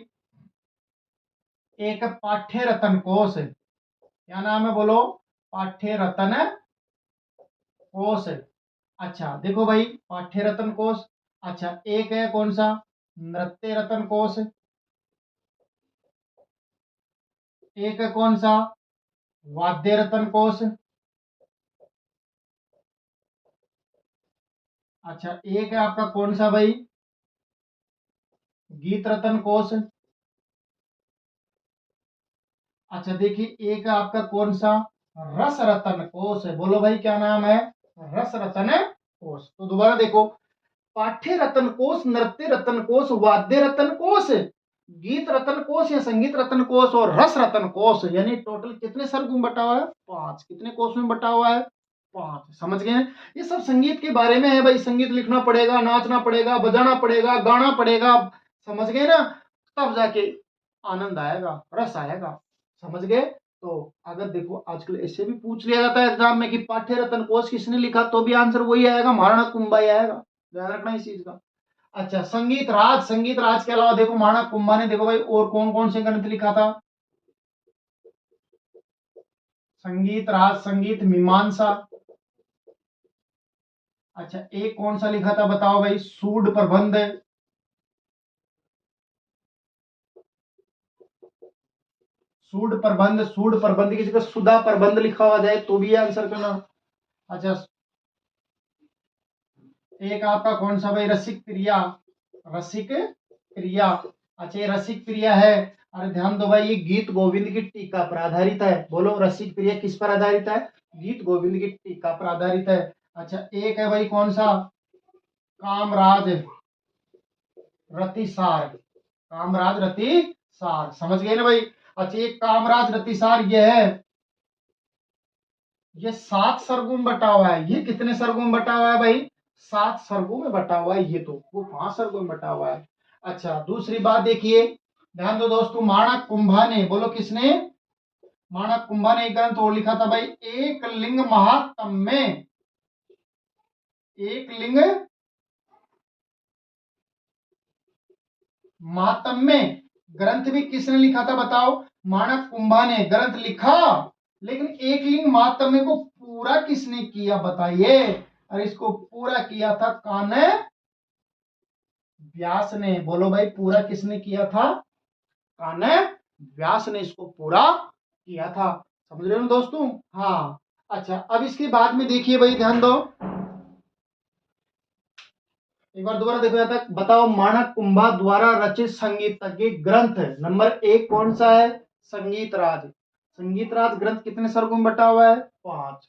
एक है पाठ्य रतन कोश। क्या नाम है बोलो? पाठ्य रतन कोश। अच्छा देखो भाई, पाठ्य रत्न कोश। अच्छा, एक है कौन सा, नृत्य रत्न कोश। एक है कौन सा, वाद्य रत्न कोश। अच्छा, एक है आपका कौन सा भाई, गीत रत्न कोश। अच्छा देखिए, एक है आपका कौन सा, रस रत्न कोश है। बोलो भाई क्या नाम है, रस रत्न कोश। तो दोबारा देखो, पाठ्य रत्न कोश, नृत्य रत्न कोश, वाद्य रत्न कोश, गीत रत्न कोश या संगीत रत्न कोश और रस रत्न कोश, यानी टोटल कितने सरगुम बटा हुआ है, पांच। कितने कोश में बटा हुआ है, पांच। समझ गए हैं? ये सब संगीत के बारे में है भाई। संगीत लिखना पड़ेगा, नाचना पड़ेगा, बजाना पड़ेगा, गाना पड़ेगा। समझ गए ना? तब जाके आनंद आएगा, रस आएगा। समझ गए? तो अगर देखो आजकल ऐसे भी पूछ लिया जाता है एग्जाम में कि पाठ्य रत्न कोश किसने लिखा, तो भी आंसर वही आएगा, महाराणा कुंभा ही आएगा। ध्यान रखना इस चीज का। अच्छा, संगीत राज। संगीत राज के अलावा देखो माणक कुंभा ने देखो भाई और कौन कौन से ग्रंथ लिखा था। संगीत राज, संगीत मीमांसा। अच्छा, एक कौन सा लिखा था बताओ भाई, सूड प्रबंध। सूड प्रबंध, सूड प्रबंध की जगह सुधा प्रबंध लिखा हुआ जाए तो भी आंसर करना। अच्छा, एक आपका कौन सा भाई, रसिक प्रिया। रसिक प्रिया। अच्छा, ये रसिक प्रिया है। अरे ध्यान दो भाई, ये गीत गोविंद की टीका पर आधारित है। बोलो, रसिक प्रिया किस पर आधारित है, गीत गोविंद की टीका पर आधारित है। अच्छा, एक है भाई कौन सा, कामराज रतिसार। कामराज रतिसार, समझ गए ना भाई? अच्छा, ये कामराज रतिसार ये है, ये सात सर्गों में बटा हुआ है। ये कितने सर्गों में बटा हुआ है भाई, सात सर्गों में बटा हुआ है। ये तो वो पांच सर्गों में बटा हुआ है। अच्छा, दूसरी बात देखिए, ध्यान दो दोस्तों, माणक कुंभा ने, बोलो किसने, माणक कुंभा ने एक ग्रंथ और लिखा था भाई, एक लिंग महात्म्य। एक लिंग महात्म्य ग्रंथ भी किसने लिखा था बताओ, माणक कुंभा ने ग्रंथ लिखा, लेकिन एक लिंग महात्म्य को पूरा किसने किया बताइए। और इसको पूरा किया था कान्ह व्यास ने। बोलो भाई, पूरा किसने किया था, कान्ह व्यास ने इसको पूरा किया था। समझ रहे हो दोस्तों? हाँ। अच्छा, अब इसके बाद में देखिए भाई, ध्यान दो, एक बार दोबारा देखो जाता है। बताओ, माणक कुंभा द्वारा रचित संगीतज्ञ ग्रंथ नंबर एक कौन सा है, संगीत राज। संगीत राज ग्रंथ कितने सर्गों में बटा हुआ है, पांच।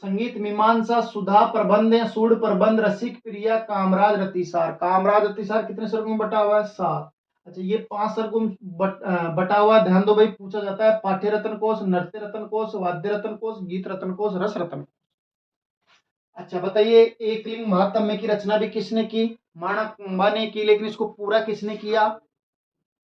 संगीत मीमांसा, सुधा प्रबंध या सूड प्रबंध, रसिक प्रिया, कामराज रतिसार। कामराज रतिसार कितने सर्गों में बटा हुआ है, सात। अच्छा, ये पांच सर्गों में बटा हुआ। ध्यान दो भाई, पूछा जाता है पाठ्य रत्न कोश, नृत्य रत्न कोश, वाद्य रत्न कोश, गीत रत्न कोश, रस रत्न। अच्छा बताइए, एक लिंग महात्म्य की रचना भी किसने की, माणक कुंभा ने की, लेकिन इसको पूरा किसने किया,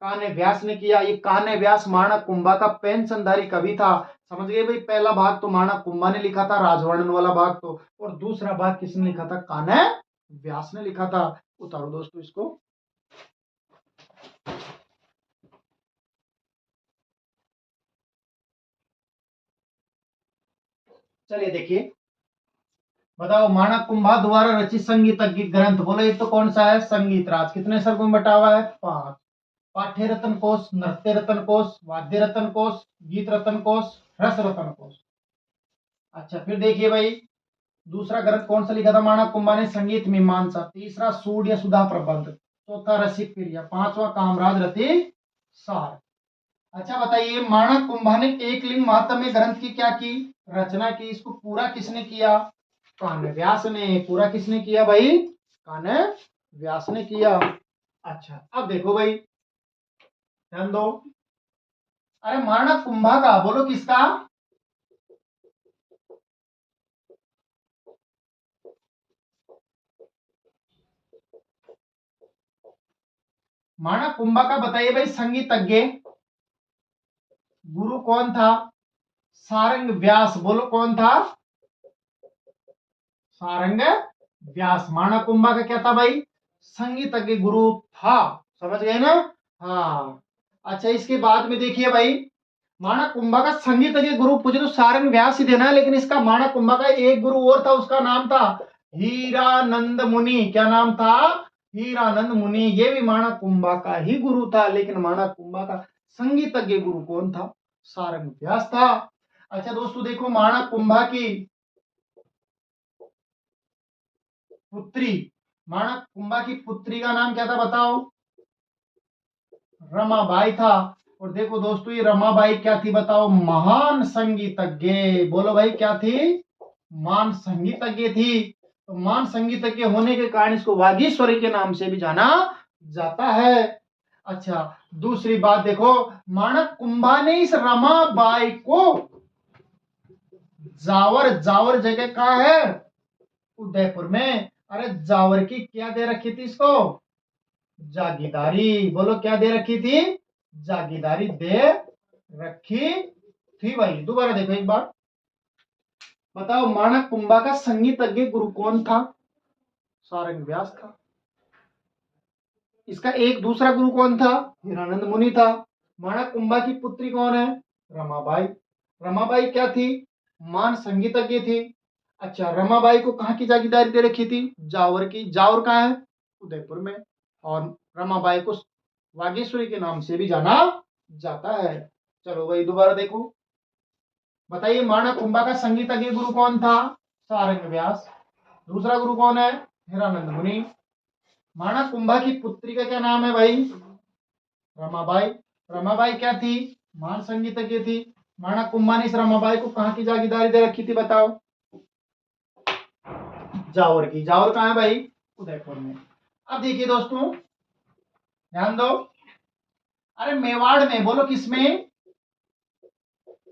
कान्ह व्यास ने किया। ये कान्ह व्यास माणक कुंभा का पेंशनधारी कवि था। समझ गए भाई? पहला भाग तो माणक कुंभा ने लिखा था, राजवर्णन वाला भाग तो, और दूसरा भाग किसने लिखा था, कान्ह व्यास ने लिखा था। उतारो दोस्तों इसको। चलिए देखिए, बताओ, माणक कुंभा द्वारा रचित संगीतज्ञ ग्रंथ, बोलो ये तो कौन सा है, संगीत राज। कितने सर्गों में बटा हुआ है, पांच। पाठ्य रत्न कोश, नृत्य रत्न कोश, वाद्य रत्न कोश, गीत रत्न कोश, रस रत्न कोश। अच्छा, फिर देखिए भाई, दूसरा ग्रंथ कौन सा लिखा था माणक कुंभा ने, संगीत मीमांसा। तीसरा सूड या सुधा प्रबंध। चौथा रसिक प्रिया। पांचवा कामराज रति सार। अच्छा बताइए, माणक कुंभा ने एक लिंग महात्म्य ग्रंथ की क्या की, रचना की। इसको पूरा किसने किया, कान्ह व्यास ने। पूरा किसने किया भाई, कान्ह व्यास ने किया। अच्छा, अब देखो भाई, ध्यान दो। अरे माणक कुंभा का, बोलो किसका, माणक कुंभा का बताइए भाई, संगीतज्ञ गुरु कौन था, सारंग व्यास। बोलो कौन था, सारंग व्यास। माणक कुंभा का क्या था भाई, संगीतज्ञ गुरु था। समझ गए ना? हाँ। अच्छा, इसके बाद में देखिए भाई, माणक कुंभा का संगीत के गुरु पूछे तो सारंग व्यास ही देना है, लेकिन इसका माणक कुंभा का एक गुरु और था, उसका नाम था हीरानंद मुनि। क्या नाम था? हीरानंद मुनि। ये भी माणक कुंभा का ही गुरु था, लेकिन माणक कुंभा का संगीतज्ञ गुरु कौन था? सारंग व्यास था। अच्छा दोस्तों देखो, माणक कुंभा की पुत्री, माणक कुंभा की पुत्री का नाम क्या था बताओ? रमाबाई था। और देखो दोस्तों, ये रमाबाई क्या थी बताओ? महान संगीतज्ञ। बोलो भाई क्या थी? महान संगीतज्ञ थी। तो महान संगीतज्ञ होने के कारण इसको वागीश्वरी के नाम से भी जाना जाता है। अच्छा, दूसरी बात देखो, माणक कुंभा ने इस रमाबाई को, जावर, जावर जगह कहाँ है? उदयपुर में। अरे जावर की क्या दे रखी थी इसको? जागीरदारी। बोलो क्या दे रखी थी? जागीरदारी दे रखी थी भाई। दोबारा देखो एक बार, बताओ माणक कुंभा का संगीतज्ञ गुरु कौन था? सारंग व्यास था। इसका एक दूसरा गुरु कौन था? हीरानंद मुनि था। माणक कुंभा की पुत्री कौन है? रमाबाई। रमाबाई क्या थी? मान संगीतज्ञ थी। अच्छा, रमाबाई को कहाँ की जागीरदारी दे रखी थी? जावर की। जावर कहाँ है? उदयपुर में। और रमाबाई को वागेश्वरी के नाम से भी जाना जाता है। चलो भाई दोबारा देखो, बताइए माणक कुंभा का संगीतज्ञ गुरु कौन था? सारंग व्यास। दूसरा गुरु कौन है? हीरानंद मुनि। माणक कुंभा की पुत्री का क्या नाम है भाई? रमाबाई। रमाबाई क्या थी? महान संगीतज्ञ थी। माणक कुंभा ने इस रमाबाई को कहाँ की जागीरदारी दे रखी थी बताओ? जावर की। जावर कहाँ है भाई? उदयपुर में। अब देखिए दोस्तों, ध्यान दो। अरे मेवाड़ में, बोलो किसमें?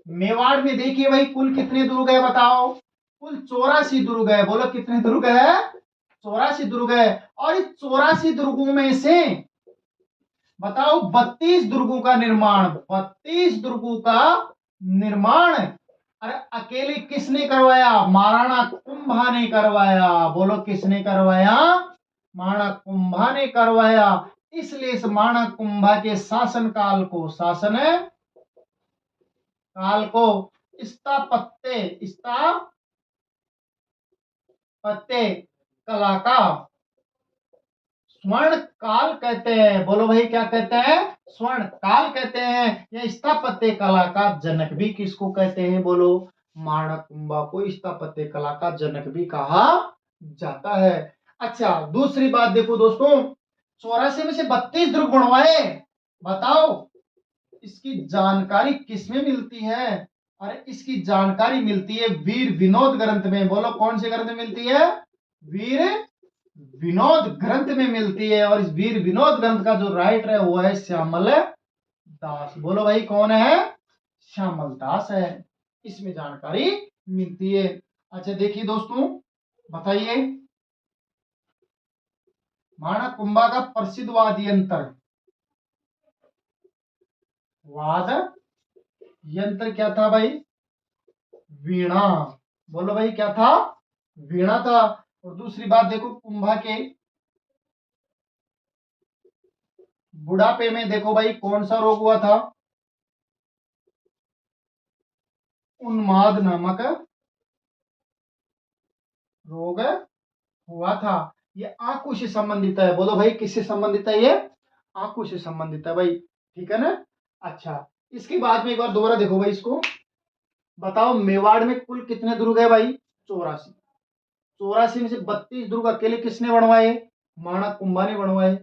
मेवाड़ में देखिए भाई, कुल कितने दुर्ग है बताओ? कुल 84 दुर्ग है। बोलो कितने दुर्ग है? 84 दुर्ग है। और इस 84 दुर्गों में से बताओ 32 दुर्गों का निर्माण, 32 दुर्गों का निर्माण, अरे अकेले किसने करवाया? महाराणा कुंभा ने करवाया। बोलो किसने करवाया? महाराणा कुंभा ने करवाया। इसलिए इस महाराणा कुंभा के शासन काल को, शासन काल को स्थापत्य, स्थापत्य कला का स्वर्ण काल कहते हैं। बोलो भाई क्या कहते हैं? स्वर्ण काल कहते हैं। या स्थापत्य कला का जनक भी किसको कहते हैं? बोलो, महाराणा कुंभा को स्थापत्य कला का जनक भी कहा जाता है। अच्छा, दूसरी बात देखो दोस्तों, 84 में से 32 दुर्ग बनवाए। बताओ इसकी जानकारी किसमें मिलती है? अरे इसकी जानकारी मिलती है वीर विनोद ग्रंथ में। बोलो कौन से ग्रंथ में मिलती है? वीर विनोद ग्रंथ में मिलती है। और इस वीर विनोद ग्रंथ का जो राइटर है वो है श्यामल दास। बोलो भाई कौन है? श्यामल दास है। इसमें जानकारी मिलती है। अच्छा देखिए दोस्तों, बताइए महाराणा कुंभा का प्रसिद्ध वाद्य यंत्र, वाद यंत्र क्या था भाई? वीणा। बोलो भाई क्या था? वीणा था। और दूसरी बात देखो, कुंभा के बुढ़ापे में देखो भाई कौन सा रोग हुआ था? उन्माद नामक रोग हुआ था। ये आंखों से संबंधित है। बोलो भाई किससे संबंधित है? ये आंखों से संबंधित है भाई। ठीक है ना? अच्छा, इसके बाद में एक बार दोबारा देखो भाई इसको, बताओ मेवाड़ में कुल कितने दुर्ग है भाई? 84। 84 में से 32 दुर्ग अकेले किसने बनवाए? महाराणा कुंभा ने बनवाए।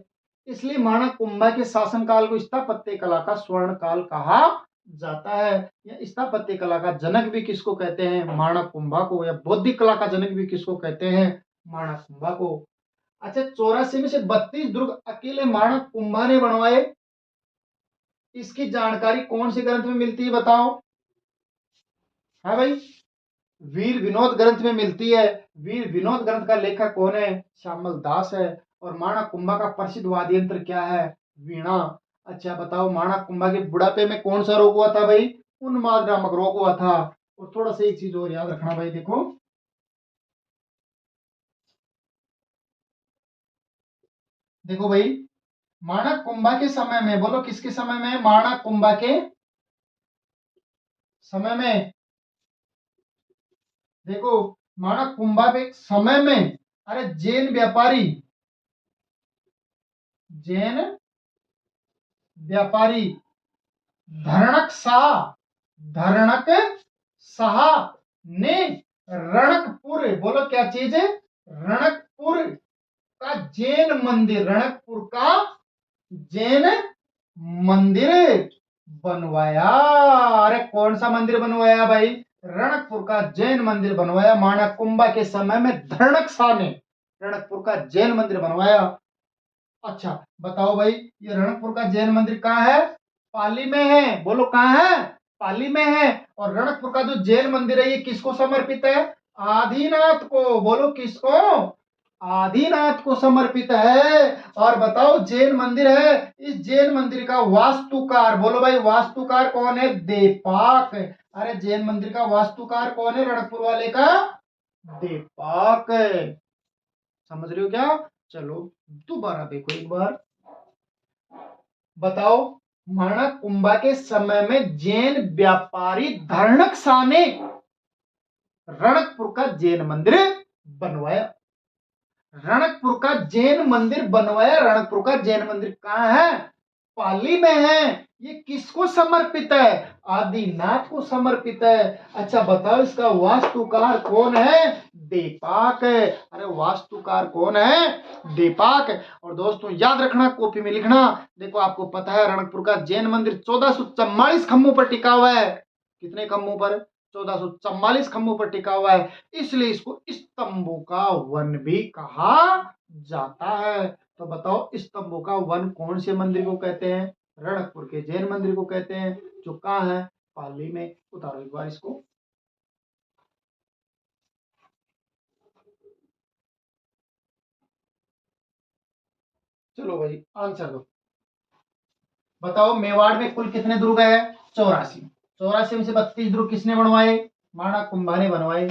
इसलिए महाराणा कुंभा के शासनकाल को स्थापत्य कला का स्वर्ण काल कहा जाता है। या स्थापत्य कला का जनक भी किसको कहते हैं? महाराणा कुंभा को। या बौद्धिक कला का जनक भी किसको कहते हैं? महाराणा कुंभा को। अच्छा, 84 में से 32 दुर्ग अकेले महाराणा कुंभा ने बनवाए। इसकी जानकारी कौन से ग्रंथ में मिलती है बताओ? है भाई, वीर विनोद ग्रंथ में मिलती है। वीर विनोद ग्रंथ का लेखक कौन है? श्यामल दास है। और महाराणा कुंभा का प्रसिद्ध वाद्य यंत्र क्या है? वीणा। अच्छा बताओ, महाराणा कुंभा के बुढ़ापे में कौन सा रोग हुआ था भाई? उन्माद नामक रोग हुआ था। और थोड़ा सा एक चीज और याद रखना भाई, देखो देखो भाई, महाराणा कुंभा के समय में, बोलो किसके समय में? महाराणा कुंभा के समय में, देखो माणक कुंभा पे समय में, अरे जैन व्यापारी, जैन व्यापारी धरणक शाह, धरणक शाह ने रणकपुर, बोलो क्या चीज है, रणकपुर का जैन मंदिर, रणकपुर का जैन मंदिर बनवाया। अरे कौन सा मंदिर बनवाया भाई, रणकपुर का जैन मंदिर बनवाया। माणक कुंभा के समय में धरणक शाह ने रणकपुर का जैन मंदिर बनवाया। अच्छा बताओ भाई, ये रणकपुर का जैन मंदिर कहाँ है, पाली में है, बोलो कहाँ है, पाली में है। और रणकपुर का जो जैन मंदिर है ये किसको समर्पित है, आदिनाथ को, बोलो किसको, आदिनाथ को समर्पित है। और बताओ जैन मंदिर है, इस जैन मंदिर का वास्तुकार, बोलो भाई वास्तुकार कौन है, देपाक। अरे जैन मंदिर का वास्तुकार कौन है, रणकपुर वाले का देपाक। समझ रहे हो क्या, चलो दोबारा देखो एक बार। बताओ माणक कुंभा के समय में जैन व्यापारी धरणक शाह ने रणकपुर का जैन मंदिर बनवाया। रणकपुर का जैन मंदिर बनवाया। रणकपुर का जैन मंदिर कहाँ है, पाली में है। ये किसको समर्पित है, आदिनाथ को समर्पित है। अच्छा बताओ इसका वास्तुकार कौन है, देपाक। अरे वास्तुकार कौन है, देपाक। और दोस्तों याद रखना, कॉपी में लिखना। देखो आपको पता है रणकपुर का जैन मंदिर 1444 खंभों पर टिका हुआ है। कितने खंभों पर, 1444 खंभों पर टिका हुआ है, इसलिए इसको स्तंभों का वन भी कहा जाता है। तो बताओ स्तंभों का वन कौन से मंदिर को कहते हैं, रणकपुर के जैन मंदिर को कहते हैं, जो कहाँ है, पाली में। उतारो एक बार इसको। चलो भाई आंसर दो। बताओ मेवाड़ में कुल कितने दुर्ग है, 84। 84 में से 32 दुर्ग किसने बनवाए, माणक कुंभा ने बनवाए।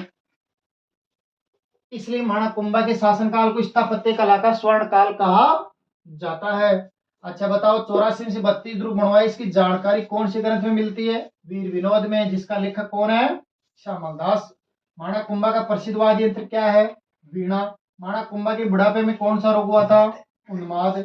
इसलिए माणक कुंभा के शासनकाल को स्थापत्य कला का स्वर्ण काल कहा जाता है। अच्छा बताओ 84 से 32 दुर्ग बनवाए, इसकी जानकारी कौन से ग्रंथ में मिलती है, वीर विनोद में, जिसका लेखक कौन है, श्यामल दास। माणक कुंभा का प्रसिद्ध वाद्य यंत्र क्या है, वीणा। माणक कुंभा के बुढ़ापे में कौन सा रोग हुआ था, उन्माद,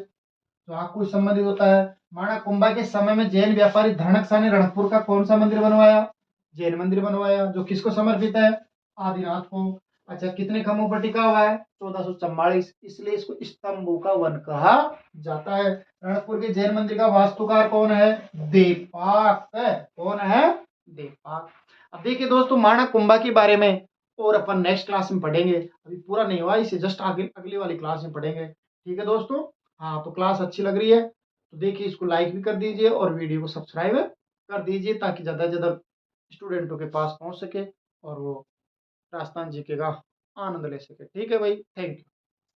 जो आंख को संबंधित होता है। माणक कुंभा के समय में जैन व्यापारी धरणक शाह ने रणकपुर का कौन सा मंदिर बनवाया, जैन मंदिर बनवाया, जो किसको समर्पित है, आदिनाथ को। अच्छा कितने खंभों पर टिका हुआ है, 1444, इसलिए इसको स्तंभों का वन कहा जाता है। रणकपुर के जैन मंदिर का वास्तुकार कौन है, देपाक। कौन है, देपाक। अब देखिए दोस्तों माणक कुंभा के बारे में और अपन नेक्स्ट क्लास में पढ़ेंगे, अभी पूरा नहीं हुआ, इसे जस्ट आगे अगली वाली क्लास में पढ़ेंगे। ठीक है दोस्तों, हाँ तो क्लास अच्छी लग रही है तो देखिए इसको लाइक भी कर दीजिए और वीडियो को सब्सक्राइब कर दीजिए, ताकि ज़्यादा से ज़्यादा स्टूडेंटों के पास पहुंच सके और वो राजस्थान जीके का आनंद ले सके। ठीक है भाई, थैंक यू।